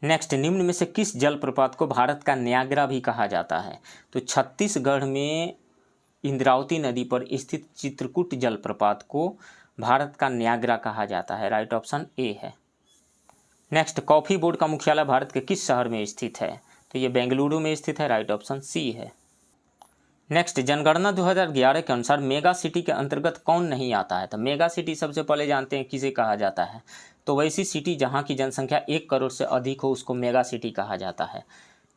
नेक्स्ट, निम्न में से किस जलप्रपात को भारत का न्यागरा भी कहा जाता है? तो छत्तीसगढ़ में इंद्रावती नदी पर स्थित चित्रकूट जलप्रपात को भारत का न्यागरा कहा जाता है, राइट ऑप्शन ए है। नेक्स्ट, कॉफ़ी बोर्ड का मुख्यालय भारत के किस शहर में स्थित है? तो ये बेंगलुरु में स्थित है, राइट ऑप्शन सी है। नेक्स्ट, जनगणना 2011 के अनुसार मेगा सिटी के अंतर्गत कौन नहीं आता है? तो मेगा सिटी सबसे पहले जानते हैं किसे कहा जाता है? तो वैसी सिटी जहां की जनसंख्या 1 करोड़ से अधिक हो उसको मेगा सिटी कहा जाता है।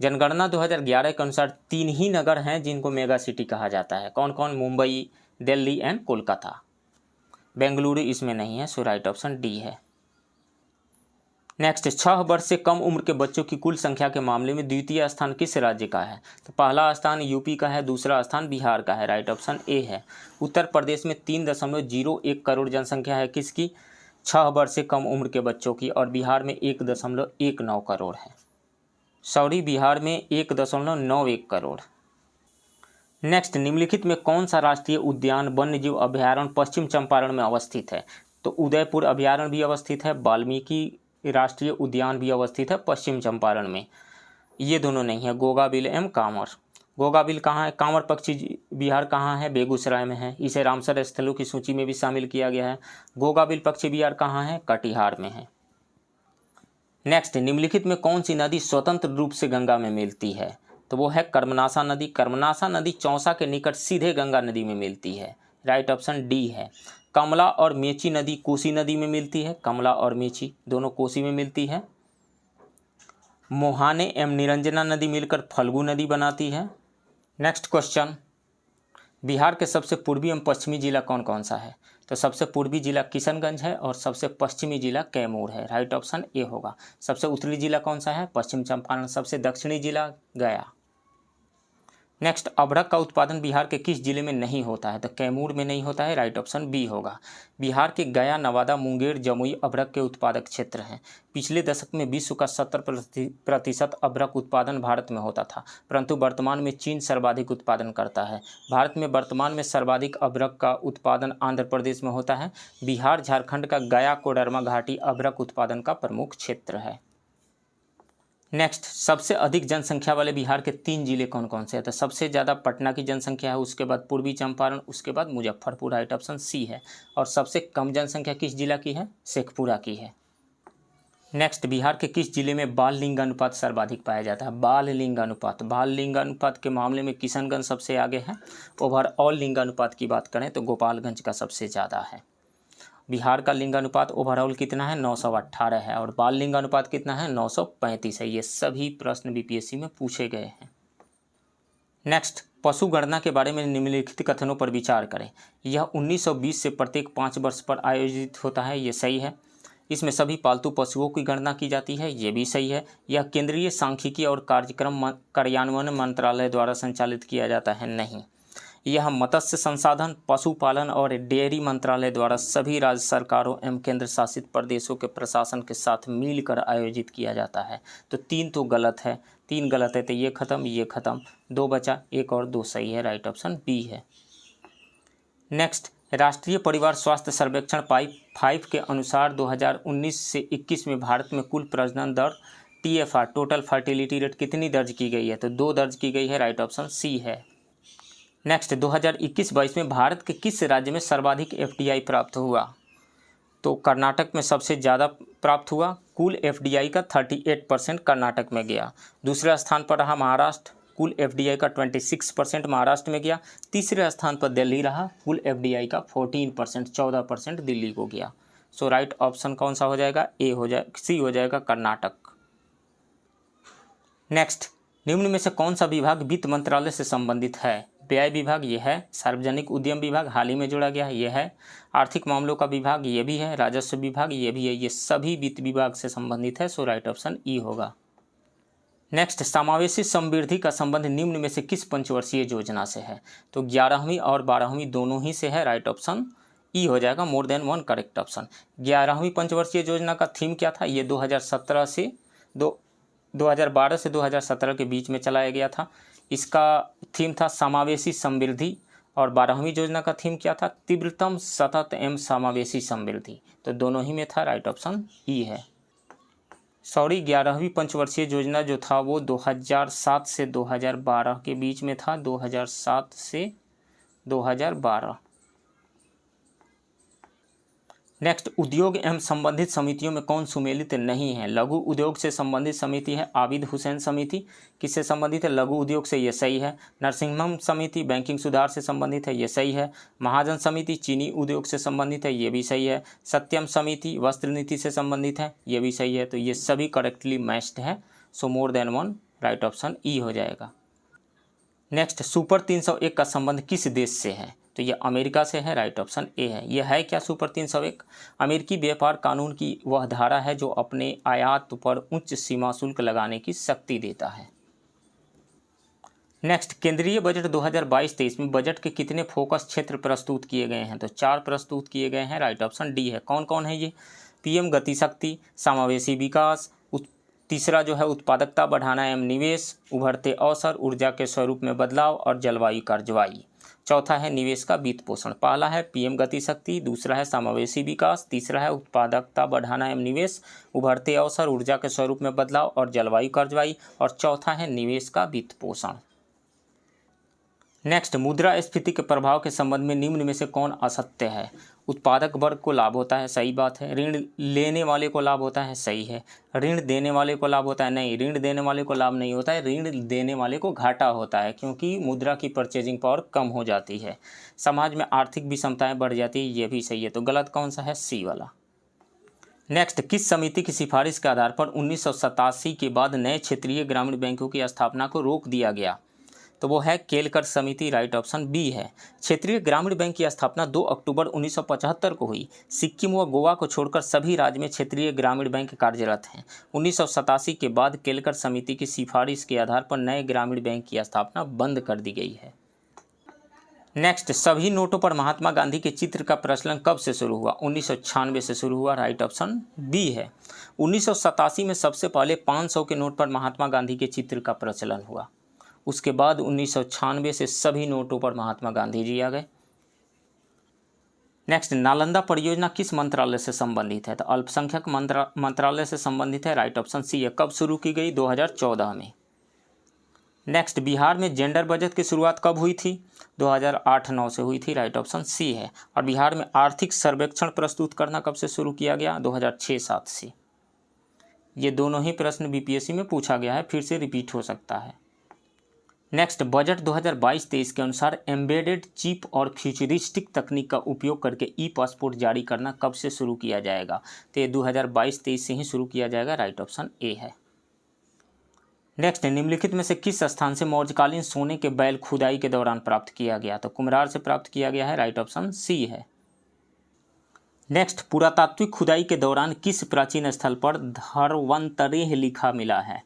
जनगणना 2011 के अनुसार 3 ही नगर हैं जिनको मेगा सिटी कहा जाता है। कौन कौन? मुंबई, दिल्ली एंड कोलकाता। बेंगलुरु इसमें नहीं है, सो राइट ऑप्शन डी है। नेक्स्ट, 6 वर्ष से कम उम्र के बच्चों की कुल संख्या के मामले में द्वितीय स्थान किस राज्य का है? तो पहला स्थान यूपी का है, दूसरा स्थान बिहार का है, राइट ऑप्शन ए है। उत्तर प्रदेश में 3.01 करोड़ जनसंख्या है किसकी? 6 वर्ष से कम उम्र के बच्चों की, और बिहार में 1.19 करोड़ है। सॉरी, बिहार में 1.91 करोड़। नेक्स्ट, निम्नलिखित में कौन सा राष्ट्रीय उद्यान वन्यजीव अभयारण्य पश्चिम चंपारण में अवस्थित है? तो उदयपुर अभयारण्य भी अवस्थित है, वाल्मीकि राष्ट्रीय उद्यान भी अवस्थित है पश्चिम चंपारण में। ये दोनों नहीं है, गोगाबिल एवं कांवर। गोगाबिल कहाँ है? कांवर पक्षी विहार कहाँ है? बेगूसराय में है। इसे रामसर स्थलों की सूची में भी शामिल किया गया है। गोगाबिल पक्षी विहार कहाँ है? कटिहार में है। नेक्स्ट, निम्नलिखित में कौन सी नदी स्वतंत्र रूप से गंगा में मिलती है? तो वो है कर्मनासा नदी। कर्मनासा नदी चौसा के निकट सीधे गंगा नदी में मिलती है। राइट ऑप्शन डी है। कमला और मेची नदी कोसी नदी में मिलती है। कमला और मेची दोनों कोसी में मिलती है। मोहाने एवं निरंजना नदी मिलकर फल्गु नदी बनाती है। नेक्स्ट क्वेश्चन, बिहार के सबसे पूर्वी एवं पश्चिमी जिला कौन कौन सा है? तो सबसे पूर्वी जिला किशनगंज है और सबसे पश्चिमी जिला कैमूर है। राइट ऑप्शन ए होगा। सबसे उत्तरी जिला कौन सा है? पश्चिम चंपारण। सबसे दक्षिणी जिला गया। नेक्स्ट, अभ्रक का उत्पादन बिहार के किस जिले में नहीं होता है? तो कैमूर में नहीं होता है। राइट ऑप्शन बी होगा। बिहार के गया, नवादा, मुंगेर, जमुई अभ्रक के उत्पादक क्षेत्र हैं। पिछले दशक में विश्व का 70% अभ्रक उत्पादन भारत में होता था, परंतु वर्तमान में चीन सर्वाधिक उत्पादन करता है। भारत में वर्तमान में सर्वाधिक अभ्रक का उत्पादन आंध्र प्रदेश में होता है। बिहार झारखंड का गया कोडरमा घाटी अभ्रक उत्पादन का प्रमुख क्षेत्र है। नेक्स्ट, सबसे अधिक जनसंख्या वाले बिहार के 3 जिले कौन कौन से हैं? तो सबसे ज़्यादा पटना की जनसंख्या है, उसके बाद पूर्वी चंपारण, उसके बाद मुजफ्फरपुर। राइट ऑप्शन सी है। और सबसे कम जनसंख्या किस जिला की है? शेखपुरा की है। नेक्स्ट, बिहार के किस जिले में बाल लिंग अनुपात सर्वाधिक पाया जाता है? बाल लिंग अनुपात के मामले में किशनगंज सबसे आगे है। ओवरऑल लिंग अनुपात की बात करें तो गोपालगंज का सबसे ज़्यादा है। बिहार का लिंग अनुपात ओवरऑल कितना है? 918 है। और बाल लिंग अनुपात कितना है? 935 है। ये सभी प्रश्न बीपीएससी में पूछे गए हैं। नेक्स्ट, पशु गणना के बारे में निम्नलिखित कथनों पर विचार करें। यह 1920 से प्रत्येक 5 वर्ष पर आयोजित होता है। ये सही है। इसमें सभी पालतू पशुओं की गणना की जाती है। ये भी सही है। यह केंद्रीय सांख्यिकी और कार्यक्रम कार्यान्वयन मंत्रालय द्वारा संचालित किया जाता है। नहीं, यह मत्स्य संसाधन, पशुपालन और डेयरी मंत्रालय द्वारा सभी राज्य सरकारों एवं केंद्र शासित प्रदेशों के प्रशासन के साथ मिलकर आयोजित किया जाता है। तो 3 तो गलत है, 3 गलत है, तो ये खत्म, 2 बचा, 1 और 2 सही है। राइट ऑप्शन बी है। नेक्स्ट, राष्ट्रीय परिवार स्वास्थ्य सर्वेक्षण 5 के अनुसार 2019 से 21 में भारत में कुल प्रजनन दर TFR टोटल फर्टिलिटी रेट कितनी दर्ज की गई है? तो 2 दर्ज की गई है। राइट ऑप्शन सी है। नेक्स्ट, 2021-22 में भारत के किस राज्य में सर्वाधिक FDI प्राप्त हुआ? तो कर्नाटक में सबसे ज़्यादा प्राप्त हुआ। कुल FDI का 38% कर्नाटक में गया। दूसरे स्थान पर रहा महाराष्ट्र, कुल FDI का 26% महाराष्ट्र में गया। तीसरे स्थान पर दिल्ली रहा, कुल FDI का 14% दिल्ली को गया। सो राइट ऑप्शन कौन सा हो जाएगा? सी हो जाएगा, कर्नाटक। नेक्स्ट, निम्न में से कौन सा विभाग वित्त मंत्रालय से संबंधित है? व्यय विभाग ये है। सार्वजनिक उद्यम विभाग हाल ही में जोड़ा गया है, ये है। आर्थिक मामलों का विभाग ये भी है। राजस्व विभाग ये भी है। ये सभी वित्त विभाग से संबंधित है। सो राइट ऑप्शन ई होगा। नेक्स्ट, समावेशी समृद्धि का संबंध निम्न में से किस पंचवर्षीय योजना से है? तो 11वीं और 12वीं दोनों ही से है। राइट ऑप्शन ई हो जाएगा, मोर देन 1 करेक्ट ऑप्शन। 11वीं पंचवर्षीय योजना का थीम क्या था? ये 2012 से 2017 के बीच में चलाया गया था। इसका थीम था समावेशी समृद्धि। और 12वीं योजना का थीम क्या था? तीव्रतम, सतत एवं समावेशी समृद्धि। तो दोनों ही में था। राइट ऑप्शन ई है। 11वीं पंचवर्षीय योजना जो था वो 2007 से 2012 के बीच में था। 2007 से 2012। नेक्स्ट, उद्योग एवं संबंधित समितियों में कौन सुमेलित नहीं है? लघु उद्योग से संबंधित समिति है आबिद हुसैन समिति। किससे संबंधित है? लघु उद्योग से, ये सही है। नरसिंहम समिति बैंकिंग सुधार से संबंधित है, ये सही है। महाजन समिति चीनी उद्योग से संबंधित है, ये भी सही है। सत्यम समिति वस्त्र नीति से संबंधित है, ये भी सही है। तो ये सभी करेक्टली मैच्ड है। So more than 1 right option E हो जाएगा। नेक्स्ट, सुपर 301 का संबंध किस देश से है? तो ये अमेरिका से है। राइट ऑप्शन ए है। यह है क्या सुपर 301? अमेरिकी व्यापार कानून की वह धारा है जो अपने आयात पर उच्च सीमा शुल्क लगाने की शक्ति देता है। नेक्स्ट, केंद्रीय बजट 2022-23 में बजट के कितने फोकस क्षेत्र प्रस्तुत किए गए हैं? तो 4 प्रस्तुत किए गए हैं। राइट ऑप्शन डी है। कौन कौन है ये? PM गति शक्ति, समावेशी विकास, तीसरा जो है उत्पादकता बढ़ाना एवं निवेश, उभरते अवसर, ऊर्जा के स्वरूप में बदलाव और जलवायु कार्रवाई। चौथा है निवेश का वित्त पोषण। पहला है पीएम गति शक्ति, दूसरा है समावेशी विकास, तीसरा है उत्पादकता बढ़ाना एवं निवेश, उभरते अवसर, ऊर्जा के स्वरूप में बदलाव और जलवायु कार्रवाई, और चौथा है निवेश का वित्त पोषण। नेक्स्ट, मुद्रास्फीति के प्रभाव के संबंध में निम्न में से कौन असत्य है? उत्पादक वर्ग को लाभ होता है, सही बात है। ऋण लेने वाले को लाभ होता है, सही है। ऋण देने वाले को लाभ होता है, नहीं, ऋण देने वाले को लाभ नहीं होता है, ऋण देने वाले को घाटा होता है, क्योंकि मुद्रा की परचेजिंग पावर कम हो जाती है। समाज में आर्थिक विषमताएं बढ़ जाती है, ये भी सही है। तो गलत कौन सा है? सी वाला। नेक्स्ट, किस समिति की सिफारिश के आधार पर 1987 के बाद नए क्षेत्रीय ग्रामीण बैंकों की स्थापना को रोक दिया गया? तो वो है केलकर समिति, राइट ऑप्शन बी है। क्षेत्रीय ग्रामीण बैंक की स्थापना 2 अक्टूबर 1975 को हुई। सिक्किम व गोवा को छोड़कर सभी राज्य में क्षेत्रीय ग्रामीण बैंक कार्यरत हैं। 1987 के बाद केलकर समिति की सिफारिश के आधार पर नए ग्रामीण बैंक की स्थापना बंद कर दी गई है। नेक्स्ट, सभी नोटों पर महात्मा गांधी के चित्र का प्रचलन कब से शुरू हुआ? 1996 से शुरू हुआ, राइट ऑप्शन बी है। 1987 में सबसे पहले 500 के नोट पर महात्मा गांधी के चित्र का प्रचलन हुआ। उसके बाद 1996 से सभी नोटों पर महात्मा गांधी जी आ गए। नेक्स्ट, नालंदा परियोजना किस मंत्रालय से संबंधित है? तो अल्पसंख्यक मंत्रालय से संबंधित है, राइट ऑप्शन सी है। कब शुरू की गई? 2014 में। नेक्स्ट, बिहार में जेंडर बजट की शुरुआत कब हुई थी? 2008-9 से हुई थी, राइट ऑप्शन सी है। और बिहार में आर्थिक सर्वेक्षण प्रस्तुत करना कब से शुरू किया गया? 2006-07 से। ये दोनों ही प्रश्न बीपीएससी में पूछा गया है, फिर से रिपीट हो सकता है। नेक्स्ट, बजट 2022-23 के अनुसार एम्बेडेड चिप और फ्यूचरिस्टिक तकनीक का उपयोग करके ई पासपोर्ट जारी करना कब से शुरू किया जाएगा? तो ये 2022-23 से ही शुरू किया जाएगा, राइट ऑप्शन ए है। नेक्स्ट, निम्नलिखित में से किस स्थान से मौर्यकालीन सोने के बैल खुदाई के दौरान प्राप्त किया गया? तो कुम्हरार से प्राप्त किया गया है, राइट ऑप्शन सी है। नेक्स्ट, पुरातात्विक खुदाई के दौरान किस प्राचीन स्थल पर धर्वंतरेह लिखा मिला है?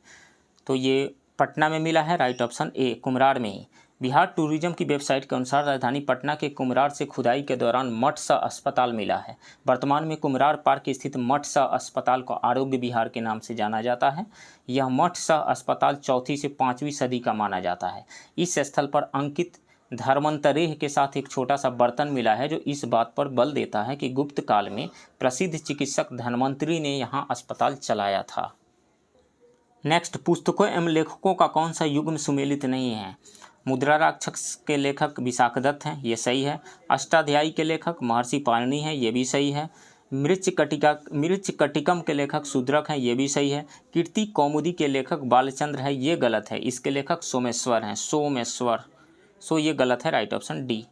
तो ये पटना में मिला है, राइट ऑप्शन ए, कुम्हरार में ही। बिहार टूरिज्म की वेबसाइट के अनुसार राजधानी पटना के कुम्हरार से खुदाई के दौरान मत्स्य अस्पताल मिला है। वर्तमान में कुम्हरार पार्क स्थित मत्स्य अस्पताल को आरोग्य विहार के नाम से जाना जाता है। यह मत्स्य अस्पताल 4वीं से 5वीं सदी का माना जाता है। इस स्थल पर अंकित धर्वंतरेह के साथ एक छोटा सा बर्तन मिला है, जो इस बात पर बल देता है कि गुप्त काल में प्रसिद्ध चिकित्सक धन्वंतरी ने यहाँ अस्पताल चलाया था। नेक्स्ट, पुस्तकों एवं लेखकों का कौन सा युग्म सुमेलित नहीं है? मुद्रा राक्षस के लेखक विशाखदत्त हैं, ये सही है। अष्टाध्यायी के लेखक महर्षि पाणिनि हैं, ये भी सही है। मृच्छकटिकम के लेखक शूद्रक हैं, ये भी सही है। कीर्ति कौमुदी के लेखक बालचंद्र है, ये गलत है। इसके लेखक सोमेश्वर हैं, सोमेश्वर। सो ये गलत है, right option D.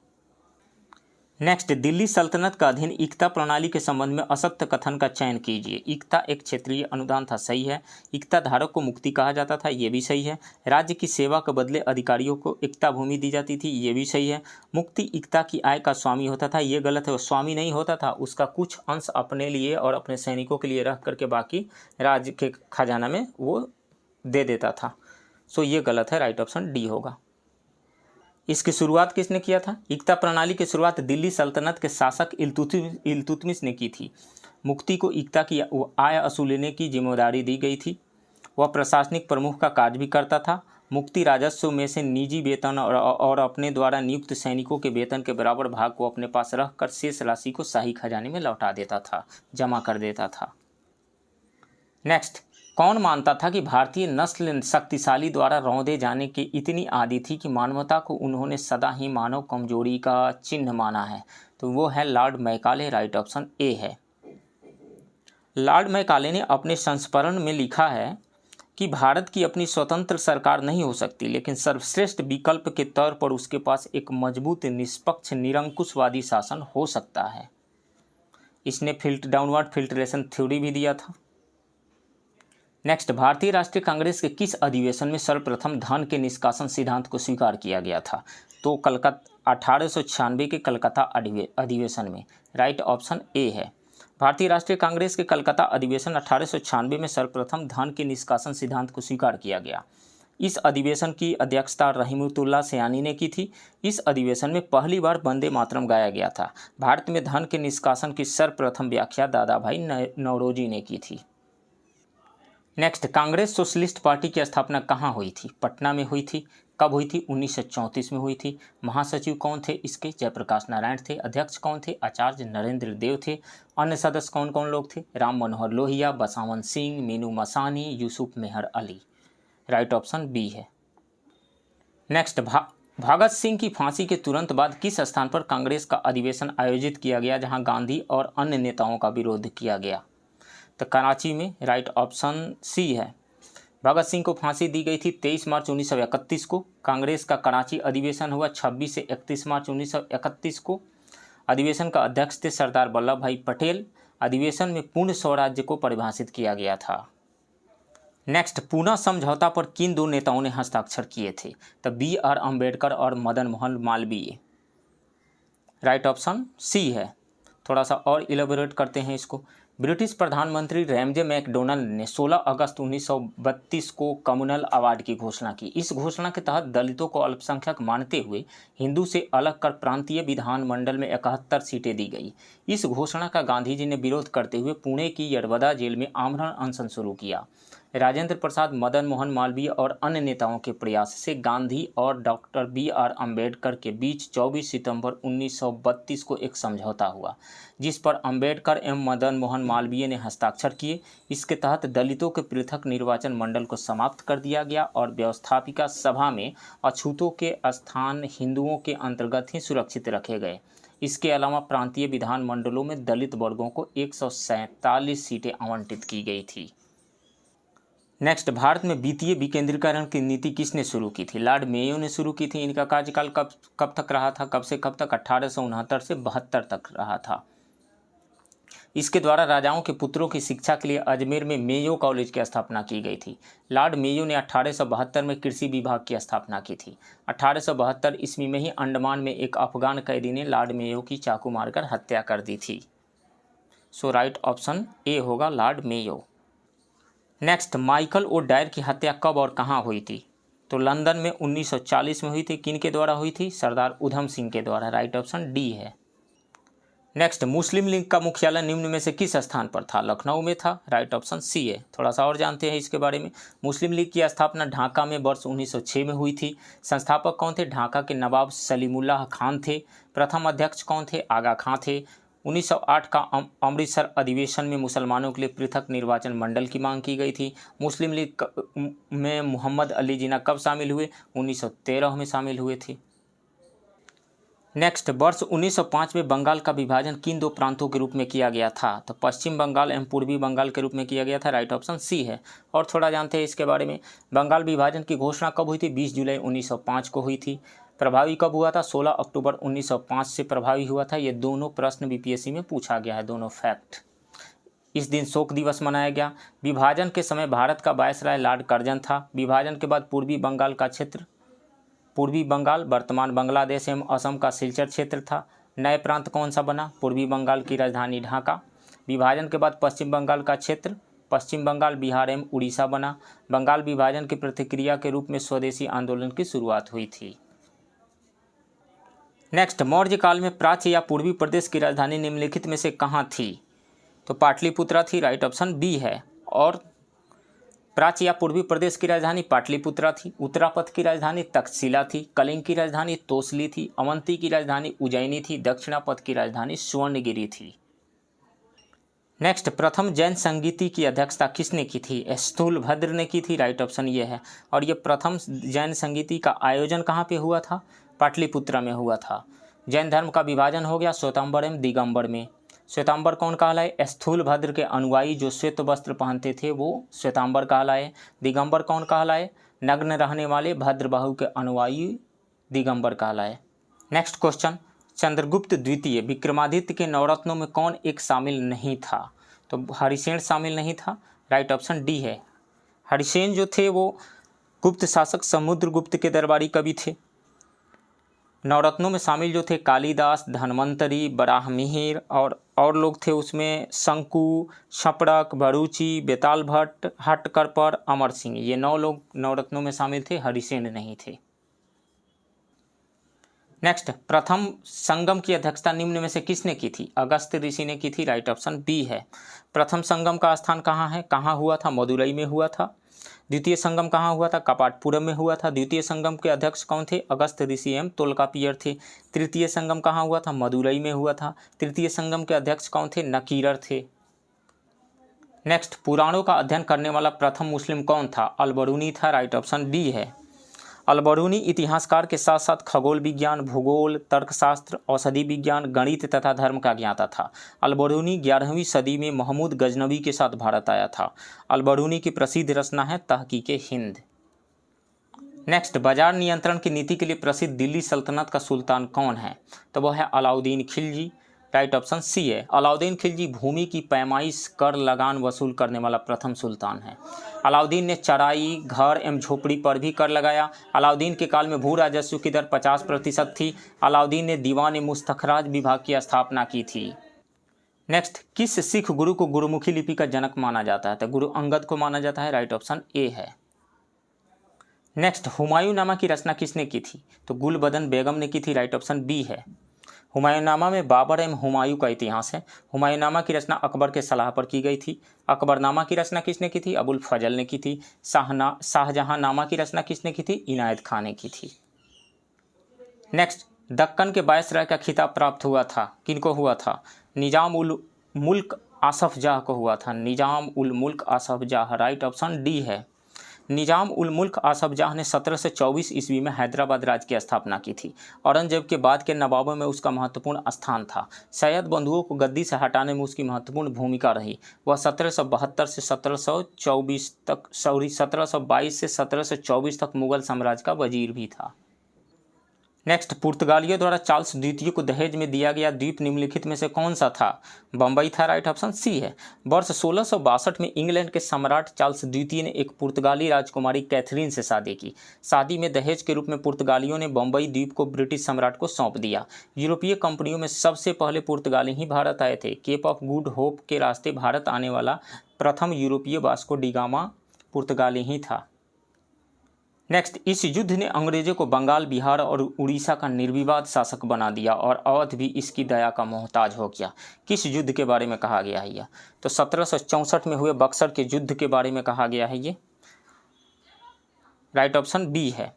Next, Delhi सल्तनत का अधीन इक्ता प्रणाली के संबंध में असत्य कथन का चयन कीजिए। इक्ता एक क्षेत्रीय अनुदान था, सही है। इक्ता धारक को मुक्ति कहा जाता था, ये भी सही है। राज्य की सेवा के बदले अधिकारियों को इक्ता भूमि दी जाती थी, ये भी सही है। मुक्ति इक्ता की आय का स्वामी होता था, ये गलत है। वो स्वामी नहीं होता था, उसका कुछ अंश अपने लिए और अपने सैनिकों के लिए रख करके बाकी राज्य के खजाना में वो दे देता था। सो ये गलत है, राइट ऑप्शन डी होगा। इसकी शुरुआत किसने किया था? इक्ता प्रणाली की शुरुआत दिल्ली सल्तनत के शासक इल्तुतमिश ने की थी। मुक्ति को इक्ता की आय वसूलने की जिम्मेदारी दी गई थी। वह प्रशासनिक प्रमुख का कार्य भी करता था। मुक्ति राजस्व में से निजी वेतन और अपने द्वारा नियुक्त सैनिकों के वेतन के बराबर भाग को अपने पास रखकर शेष राशि को शाही खजाने में लौटा देता था, जमा कर देता था। नेक्स्ट, कौन मानता था कि भारतीय नस्ल शक्तिशाली द्वारा रौंदे जाने की इतनी आदि थी कि मानवता को उन्होंने सदा ही मानव कमजोरी का चिन्ह माना है? तो वो है Lord Macaulay, right option A है। लॉर्ड मैकाले ने अपने संस्मरण में लिखा है कि भारत की अपनी स्वतंत्र सरकार नहीं हो सकती, लेकिन सर्वश्रेष्ठ विकल्प के तौर पर उसके पास एक मजबूत, निष्पक्ष, निरंकुशवादी शासन हो सकता है। इसने डाउनवर्ड फिल्ट्रेशन थ्योरी भी दिया था। नेक्स्ट, भारतीय राष्ट्रीय कांग्रेस के किस अधिवेशन में सर्वप्रथम धन के निष्कासन सिद्धांत को स्वीकार किया गया था? तो 1896 के कलकत्ता अधिवेशन में, राइट ऑप्शन ए है। भारतीय राष्ट्रीय कांग्रेस के कलकत्ता अधिवेशन 1896 में सर्वप्रथम धन के निष्कासन सिद्धांत को स्वीकार किया गया। इस अधिवेशन की अध्यक्षता रहीमतुल्लाह सयानी ने की थी। इस अधिवेशन में पहली बार वंदे मातरम गाया गया था। भारत में धन के निष्कासन की सर्वप्रथम व्याख्या दादा भाई नौरोजी ने की थी। नेक्स्ट, कांग्रेस सोशलिस्ट पार्टी की स्थापना कहाँ हुई थी? पटना में हुई थी। कब हुई थी? 1934 में हुई थी। महासचिव कौन थे इसके? जयप्रकाश नारायण थे। अध्यक्ष कौन थे? आचार्य नरेंद्र देव थे। अन्य सदस्य कौन कौन लोग थे? राम मनोहर लोहिया, बसावन सिंह, मीनू मसानी, यूसुफ मेहर अली। राइट ऑप्शन बी है। नेक्स्ट, भगत सिंह की फांसी के तुरंत बाद किस स्थान पर कांग्रेस का अधिवेशन आयोजित किया गया जहां गांधी और अन्य नेताओं का विरोध किया गया? तो कराची में। राइट ऑप्शन सी है। भगत सिंह को फांसी दी गई थी 23 मार्च 1931 को। कांग्रेस का कराची अधिवेशन हुआ 26 से 31 मार्च 1931 को। अधिवेशन का अध्यक्ष थे सरदार वल्लभ भाई पटेल। अधिवेशन में पूर्ण स्वराज्य को परिभाषित किया गया था। नेक्स्ट, पूना समझौता पर किन दो नेताओं ने हस्ताक्षर किए थे? तो BR अम्बेडकर और Madan Mohan Malviya. Right option C है। थोड़ा सा और इलेबोरेट करते हैं इसको। ब्रिटिश प्रधानमंत्री रैमजे मैकडोनल्ड ने 16 अगस्त 1932 को कम्युनल अवार्ड की घोषणा की। इस घोषणा के तहत दलितों को अल्पसंख्यक मानते हुए हिंदू से अलग कर प्रांतीय विधानमंडल में 71 सीटें दी गई। इस घोषणा का गांधी जी ने विरोध करते हुए पुणे की यरवदा जेल में आमरण अनशन शुरू किया। राजेंद्र प्रसाद, मदन मोहन मालवीय और अन्य नेताओं के प्रयास से गांधी और डॉक्टर BR अम्बेडकर के बीच 24 सितंबर 1932 को एक समझौता हुआ, जिस पर अम्बेडकर एवं मदन मोहन मालवीय ने हस्ताक्षर किए। इसके तहत दलितों के पृथक निर्वाचन मंडल को समाप्त कर दिया गया और व्यवस्थापिका सभा में अछूतों के स्थान हिंदुओं के अंतर्गत ही सुरक्षित रखे गए। इसके अलावा प्रांतीय विधान मंडलों में दलित वर्गों को 147 सीटें आवंटित की गई थी। नेक्स्ट, भारत में वित्तीय विकेंद्रीकरण की नीति किसने शुरू की थी? लॉर्ड मेयो ने शुरू की थी। इनका कार्यकाल कब तक रहा था? कब से कब तक? 1869 से 72 तक रहा था। इसके द्वारा राजाओं के पुत्रों की शिक्षा के लिए अजमेर में मेयो कॉलेज की स्थापना की गई थी। लॉर्ड मेयो ने 1872 में कृषि विभाग की स्थापना की थी। 1872 ईस्वी में ही अंडमान में एक अफगान कैदी ने लॉर्ड मेयो की चाकू मारकर हत्या कर दी थी। सो राइट ऑप्शन ए होगा, Lord Mayo. Next, Michael O Dwyer की हत्या कब और कहाँ हुई थी? तो लंदन में 1940 में हुई थी। किन के द्वारा हुई थी? सरदार उधम सिंह के द्वारा। राइट ऑप्शन डी है। नेक्स्ट, मुस्लिम लीग का मुख्यालय निम्न में से किस स्थान पर था? लखनऊ में था। राइट ऑप्शन सी है। थोड़ा सा और जानते हैं इसके बारे में। मुस्लिम लीग की स्थापना ढाका में वर्ष 1906 में हुई थी। संस्थापक कौन थे? ढाका के नवाब सलीमुल्लाह खान थे। प्रथम अध्यक्ष कौन थे? आगा खां थे। 1908 का अमृतसर अधिवेशन में मुसलमानों के लिए पृथक निर्वाचन मंडल की मांग की गई थी। मुस्लिम लीग में मोहम्मद अली जिन्ना कब शामिल हुए? 1913 में शामिल हुए थे। नेक्स्ट, वर्ष 1905 में बंगाल का विभाजन किन दो प्रांतों के रूप में किया गया था? तो पश्चिम बंगाल एवं पूर्वी बंगाल के रूप में किया गया था। राइट ऑप्शन सी है। और थोड़ा जानते हैं इसके बारे में। बंगाल विभाजन की घोषणा कब हुई थी? 20 जुलाई 1905 को हुई थी। प्रभावी कब हुआ था? 16 अक्टूबर 1905 से प्रभावी हुआ था। ये दोनों प्रश्न BPSC में पूछा गया है, दोनों फैक्ट। इस दिन शोक दिवस मनाया गया। विभाजन के समय भारत का वायसराय लॉर्ड कर्जन था। विभाजन के बाद पूर्वी बंगाल का क्षेत्र, पूर्वी बंगाल वर्तमान बांग्लादेश एवं असम का सिलचर क्षेत्र था। नए प्रांत कौन सा बना? पूर्वी बंगाल की राजधानी ढाका। विभाजन के बाद पश्चिम बंगाल का क्षेत्र पश्चिम बंगाल, बिहार एवं उड़ीसा बना। बंगाल विभाजन की प्रतिक्रिया के रूप में स्वदेशी आंदोलन की शुरुआत हुई थी। नेक्स्ट, मौर्य काल में प्राच्य या पूर्वी प्रदेश की राजधानी निम्नलिखित में से कहाँ थी? तो पाटलिपुत्रा थी। राइट ऑप्शन बी है। और प्राच्य या पूर्वी प्रदेश की राजधानी पाटलिपुत्रा थी। उत्तरापथ की राजधानी तक्षशिला थी। कलिंग की राजधानी तोसली थी। अवंती की राजधानी उज्जैनी थी। दक्षिणापथ की राजधानी स्वर्णगिरी थी। नेक्स्ट, प्रथम जैन संगीति की अध्यक्षता किसने की थी? स्थूलभद्र ने की थी। राइट ऑप्शन ये है। और ये प्रथम जैन संगीति का आयोजन कहाँ पे हुआ था? पाटलिपुत्रा में हुआ था। जैन धर्म का विभाजन हो गया श्वेतांबर एवं दिगंबर में। श्वेतांबर कौन कहलाए? स्थूलभद्र के अनुयायी जो श्वेत वस्त्र पहनते थे वो श्वेतांबर कहलाए। दिगंबर कौन कहलाए? नग्न रहने वाले भद्रबाहु के अनुयायी दिगंबर कहलाए। नेक्स्ट क्वेश्चन, चंद्रगुप्त द्वितीय विक्रमादित्य के नवरत्नों में कौन एक शामिल नहीं था? तो हरिसेन शामिल नहीं था। राइट ऑप्शन डी है। हरिसेन जो थे वो गुप्त शासक समुद्रगुप्त के दरबारी कवि थे। नवरत्नों में शामिल जो थे कालिदास, धन्वंतरी, बराहमिहिर और लोग थे उसमें शंकु, शपड़क, भरूची, बेताल भट्ट, हटकरपर, अमर सिंह। ये 9 लोग नवरत्नों में शामिल थे, हरिसेन नहीं थे। नेक्स्ट, प्रथम संगम की अध्यक्षता निम्न में से किसने की थी? अगस्त ऋषि ने की थी। राइट ऑप्शन बी है। प्रथम संगम का स्थान कहाँ है? कहाँ हुआ था? मदुरई में हुआ था। द्वितीय संगम कहाँ हुआ था? कपाटपुरम में हुआ था। द्वितीय संगम के अध्यक्ष कौन थे? अगस्त ऋषि एवं तोल्कापियर थे। तृतीय संगम कहाँ हुआ था? मदुरई में हुआ था। तृतीय संगम के अध्यक्ष कौन थे? नकीरर थे। नेक्स्ट, पुराणों का अध्ययन करने वाला प्रथम मुस्लिम कौन था? अल-बरूनी था। राइट ऑप्शन डी है। अल-बरूनी इतिहासकार के साथ साथ खगोल विज्ञान, भूगोल, तर्कशास्त्र, औषधि विज्ञान, गणित तथा धर्म का ज्ञाता था। अल-बरूनी 11वीं सदी में महमूद गजनवी के साथ भारत आया था। अल-बरूनी की प्रसिद्ध रचना है तहकीक-ए-हिंद। नेक्स्ट, बाजार नियंत्रण की नीति के लिए प्रसिद्ध दिल्ली सल्तनत का सुल्तान कौन है? तो वह है Alauddin Khilji. Right option C है। अलाउद्दीन खिलजी भूमि की पैमाइश, कर, लगान वसूल करने वाला प्रथम सुल्तान है। अलाउद्दीन ने चराई, घर एवं झोपड़ी पर भी कर लगाया। अलाउद्दीन के काल में भू राजस्व की दर 50% थी। अलाउद्दीन ने दीवान मुस्तखराज विभाग की स्थापना की थी। नेक्स्ट, किस सिख गुरु को गुरुमुखी लिपि का जनक माना जाता है? तो गुरु अंगद को माना जाता है। राइट ऑप्शन ए है। नेक्स्ट, हुमायूंनामा की रचना किसने की थी? तो गुलबदन बेगम ने की थी। राइट ऑप्शन बी है। हुमायूंनामा में बाबर एवं हुमायूं का इतिहास है। हुमायूंनामा की रचना अकबर के सलाह पर की गई थी। अकबरनामा की रचना किसने की थी? अबुल फजल ने की थी। शाहजहांनामा की रचना किसने की थी? इनायत खान ने की थी। नेक्स्ट, दक्कन के वायसराय का खिताब प्राप्त हुआ था, किनको हुआ था? निजाम उल मुल्क आसफ जाह को हुआ था। निजाम उल मुल्क Asaf Jah. Right option D है। निजाम उल मुल्क आसफ जाह ने 1724 ईस्वी में हैदराबाद राज्य की स्थापना की थी। औरंगजेब के बाद के नवाबों में उसका महत्वपूर्ण स्थान था। सैयद बंधुओं को गद्दी से हटाने में उसकी महत्वपूर्ण भूमिका रही। वह 1722 से 1724 तक मुगल साम्राज्य का वजीर भी था। नेक्स्ट, पुर्तगालियों द्वारा चार्ल्स द्वितीय को दहेज में दिया गया द्वीप निम्नलिखित में से कौन सा था? बम्बई था। राइट ऑप्शन सी है। वर्ष 1662 में इंग्लैंड के सम्राट चार्ल्स द्वितीय ने एक पुर्तगाली राजकुमारी कैथरीन से शादी की। शादी में दहेज के रूप में पुर्तगालियों ने बम्बई द्वीप को ब्रिटिश सम्राट को सौंप दिया। यूरोपीय कंपनियों में सबसे पहले पुर्तगाली ही भारत आए थे। केप ऑफ गुड होप के रास्ते भारत आने वाला प्रथम यूरोपीय वास्को डी गामा पुर्तगाली ही था। नेक्स्ट, इस युद्ध ने अंग्रेजों को बंगाल, बिहार और उड़ीसा का निर्विवाद शासक बना दिया और अवध भी इसकी दया का मोहताज हो गया। किस युद्ध के बारे में कहा गया है यह? तो 1764 में हुए बक्सर के युद्ध के बारे में कहा गया है ये। राइट ऑप्शन बी है।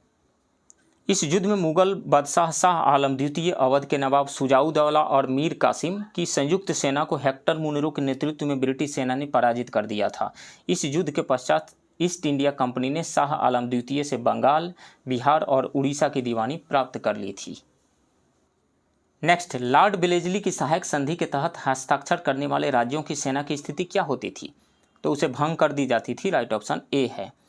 इस युद्ध में मुगल बादशाह शाह आलम द्वितीय, अवध के नवाब शुजाउद्दौला और मीर कासिम की संयुक्त सेना को हेक्टर मुनरो के नेतृत्व में ब्रिटिश सेना ने पराजित कर दिया था। इस युद्ध के पश्चात ईस्ट इंडिया कंपनी ने शाह आलम द्वितीय से बंगाल, बिहार और उड़ीसा की दीवानी प्राप्त कर ली थी। नेक्स्ट, लॉर्ड वेलेस्ली की सहायक संधि के तहत हस्ताक्षर करने वाले राज्यों की सेना की स्थिति क्या होती थी? तो उसे भंग कर दी जाती थी। राइट ऑप्शन ए है।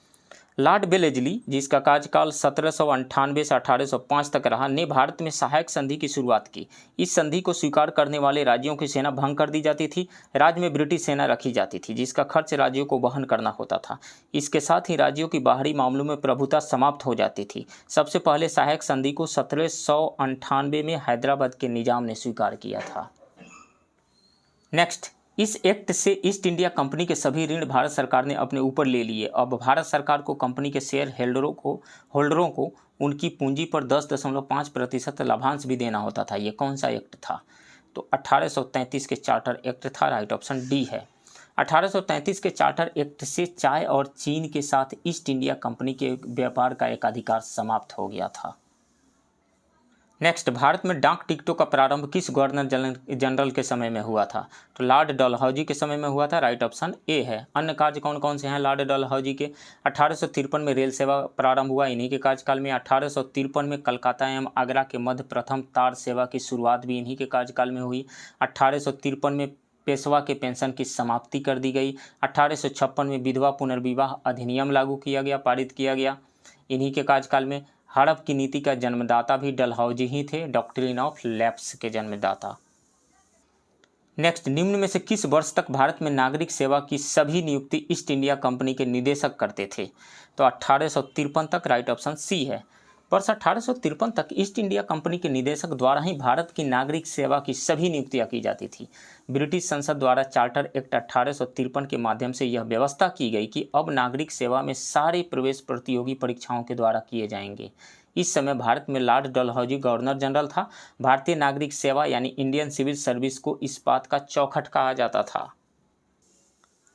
लॉर्ड वेलेस्ली, जिसका कार्यकाल 1798 से 1805 तक रहा, ने भारत में सहायक संधि की शुरुआत की। इस संधि को स्वीकार करने वाले राज्यों की सेना भंग कर दी जाती थी। राज्य में ब्रिटिश सेना रखी जाती थी, जिसका खर्च राज्यों को वहन करना होता था। इसके साथ ही राज्यों की बाहरी मामलों में प्रभुता समाप्त हो जाती थी। सबसे पहले सहायक संधि को 1798 में हैदराबाद के निजाम ने स्वीकार किया था। नेक्स्ट, इस एक्ट से ईस्ट इंडिया कंपनी के सभी ऋण भारत सरकार ने अपने ऊपर ले लिए। अब भारत सरकार को कंपनी के शेयर होल्डरों को उनकी पूंजी पर 10.5% लाभांश भी देना होता था। ये कौन सा एक्ट था? तो 1833 के चार्टर एक्ट था। राइट ऑप्शन डी है। 1833 के चार्टर एक्ट से चाय और चीन के साथ ईस्ट इंडिया कंपनी के व्यापार का एकाधिकार समाप्त हो गया था। नेक्स्ट, भारत में डाक टिकटों का प्रारंभ किस गवर्नर जनरल के समय में हुआ था? तो लॉर्ड डलहौजी के समय में हुआ था। राइट ऑप्शन ए है। अन्य कार्य कौन कौन से हैं लॉर्ड डलहौजी के? 1853 में रेल सेवा प्रारंभ हुआ, इन्हीं के कार्यकाल में। 1853 में कलकत्ता एवं आगरा के मध्य प्रथम तार सेवा की शुरुआत भी इन्हीं के कार्यकाल में हुई। 1853 में पेशवा के पेंशन की समाप्ति कर दी गई। 1856 में विधवा पुनर्विवाह अधिनियम लागू किया गया, पारित किया गया, इन्हीं के कार्यकाल में। हड़प की नीति का जन्मदाता भी डलहौजी ही थे, डॉक्ट्रिन ऑफ लैप्स के जन्मदाता। नेक्स्ट, निम्न में से किस वर्ष तक भारत में नागरिक सेवा की सभी नियुक्ति ईस्ट इंडिया कंपनी के निदेशक करते थे? तो 1853 तक। राइट ऑप्शन सी है। वर्ष 1853 तक ईस्ट इंडिया कंपनी के निदेशक द्वारा ही भारत की नागरिक सेवा की सभी नियुक्तियां की जाती थी। ब्रिटिश संसद द्वारा चार्टर एक्ट 1853 के माध्यम से यह व्यवस्था की गई कि अब नागरिक सेवा में सारे प्रवेश प्रतियोगी परीक्षाओं के द्वारा किए जाएंगे। इस समय भारत में लॉर्ड डलहौजी गवर्नर जनरल था। भारतीय नागरिक सेवा यानी इंडियन सिविल सर्विस को इस बात का चौखट कहा जाता था।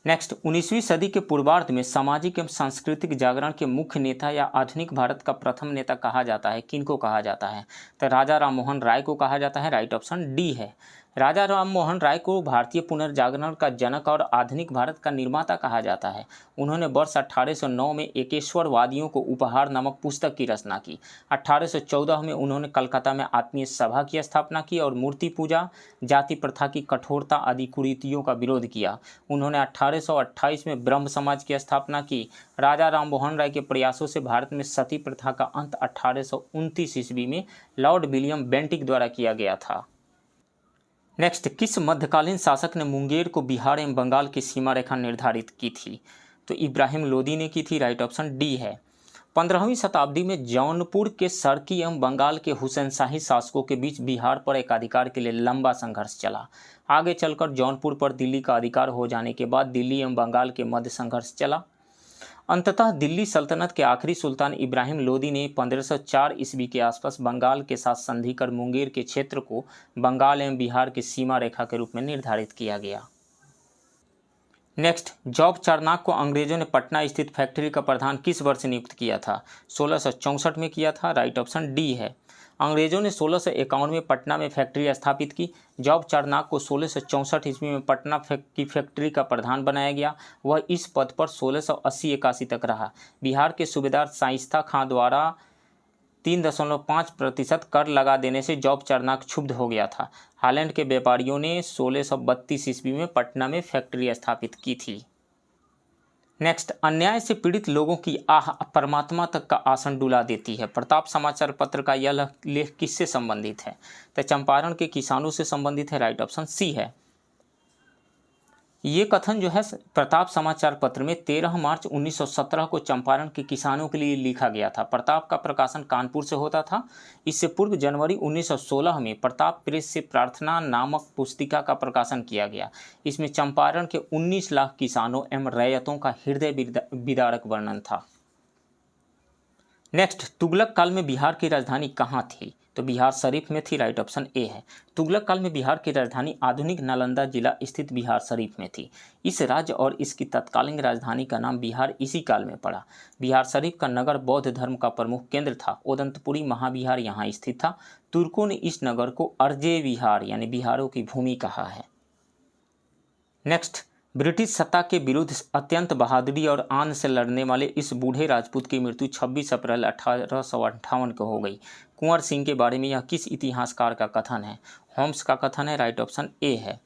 नेक्स्ट, 19वीं सदी के पूर्वार्ध में सामाजिक एवं सांस्कृतिक जागरण के मुख्य नेता या आधुनिक भारत का प्रथम नेता कहा जाता है, किनको कहा जाता है? तो राजा राम मोहन राय को कहा जाता है। राइट ऑप्शन डी है। राजा राम मोहन राय को भारतीय पुनर्जागरण का जनक और आधुनिक भारत का निर्माता कहा जाता है। उन्होंने वर्ष 1809 में एकेश्वरवादियों को उपहार नामक पुस्तक की रचना की। 1814 में उन्होंने कलकत्ता में आत्मीय सभा की स्थापना की और मूर्ति पूजा, जाति प्रथा की कठोरता आदि कुरीतियों का विरोध किया। उन्होंने 1828 में ब्रह्म समाज की स्थापना की। राजा राम मोहन राय के प्रयासों से भारत में सती प्रथा का अंत 1829 ईस्वी में लॉर्ड विलियम बेंटिक द्वारा किया गया था। नेक्स्ट, किस मध्यकालीन शासक ने मुंगेर को बिहार एवं बंगाल की सीमा रेखा निर्धारित की थी? तो इब्राहिम लोदी ने की थी। राइट ऑप्शन डी है। 15वीं शताब्दी में जौनपुर के सरकी एवं बंगाल के हुसैनशाही शासकों के बीच बिहार पर एकाधिकार के लिए लंबा संघर्ष चला। आगे चलकर जौनपुर पर दिल्ली का अधिकार हो जाने के बाद दिल्ली एवं बंगाल के मध्य संघर्ष चला। अंततः दिल्ली सल्तनत के आखिरी सुल्तान इब्राहिम लोदी ने 1504 ईस्वी के आसपास बंगाल के साथ संधि कर मुंगेर के क्षेत्र को बंगाल एवं बिहार की सीमा रेखा के रूप में निर्धारित किया गया। नेक्स्ट, जॉब चारनाक को अंग्रेजों ने पटना स्थित फैक्ट्री का प्रधान किस वर्ष नियुक्त किया था? 1664 में किया था। राइट ऑप्शन डी है। अंग्रेजों ने 1651 में पटना में फैक्ट्री स्थापित की। जॉब चारनाक को 1664 ईस्वी में पटना की फैक्ट्री का प्रधान बनाया गया। वह इस पद पर 1680-81 तक रहा। बिहार के सूबेदार शाइस्ता खां द्वारा 3.5% कर लगा देने से जॉब चारनाक क्षुब्ध हो गया था। हालैंड के व्यापारियों ने 1632 ईस्वी में पटना में फैक्ट्री स्थापित की थी। नेक्स्ट, अन्याय से पीड़ित लोगों की आह परमात्मा तक का आसन डुला देती है। प्रताप समाचार पत्र का यह लेख किससे संबंधित है? तो चंपारण के किसानों से संबंधित है। राइट ऑप्शन सी है। ये कथन जो है प्रताप समाचार पत्र में 13 मार्च 1917 को चंपारण के किसानों के लिए लिखा गया था। प्रताप का प्रकाशन कानपुर से होता था। इससे पूर्व जनवरी 1916 में प्रताप प्रेस से प्रार्थना नामक पुस्तिका का प्रकाशन किया गया। इसमें चंपारण के 19 लाख किसानों एवं रैयतों का हृदय विदारक वर्णन था। नेक्स्ट, तुगलक काल में बिहार की राजधानी कहाँ थी? तो बिहार शरीफ में थी। राइट ऑप्शन ए है। तुगलक काल में बिहार की राजधानी आधुनिक नालंदा जिला स्थित बिहार शरीफ में थी। इस राज्य और इसकी तत्कालीन राजधानी का नाम बिहार इसी काल में पड़ा। बिहार शरीफ का नगर बौद्ध धर्म का प्रमुख केंद्र था। ओदंतपुरी महाविहार यहाँ स्थित था। तुर्कों ने इस नगर को अर्जे विहार यानी बिहारों की भूमि कहा है। नेक्स्ट, ब्रिटिश सत्ता के विरुद्ध अत्यंत बहादुरी और आन से लड़ने वाले इस बूढ़े राजपूत की मृत्यु 26 अप्रैल 1858 को हो गई। कुंवर सिंह के बारे में यह किस इतिहासकार का कथन है? होम्स का कथन है। राइट ऑप्शन ए है।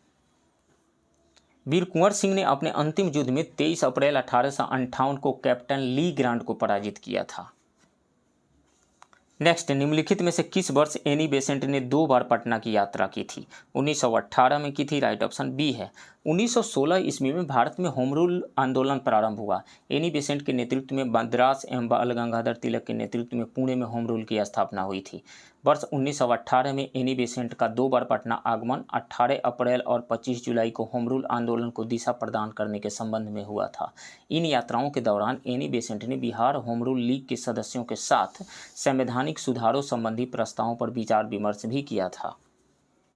वीर कुंवर सिंह ने अपने अंतिम युद्ध में 23 अप्रैल 1858 को कैप्टन ली ग्रांट को पराजित किया था। नेक्स्ट, निम्नलिखित में से किस वर्ष एनी बेसेंट ने 2 बार पटना की यात्रा की थी? 1918 में की थी। राइट ऑप्शन बी है। 1916 ईस्वी में भारत में होम रूल आंदोलन प्रारंभ हुआ। एनी बेसेंट के नेतृत्व में मद्रास एवं बाल गंगाधर तिलक के नेतृत्व में पुणे में होम रूल की स्थापना हुई थी। वर्ष 1918 में एनी बेसेंट का 2 बार पटना आगमन 18 अप्रैल और 25 जुलाई को होम रूल आंदोलन को दिशा प्रदान करने के संबंध में हुआ था। इन यात्राओं के दौरान एनी बेसेंट ने बिहार होम रूल लीग के सदस्यों के साथ संवैधानिक सुधारों संबंधी प्रस्तावों पर विचार विमर्श भी किया था।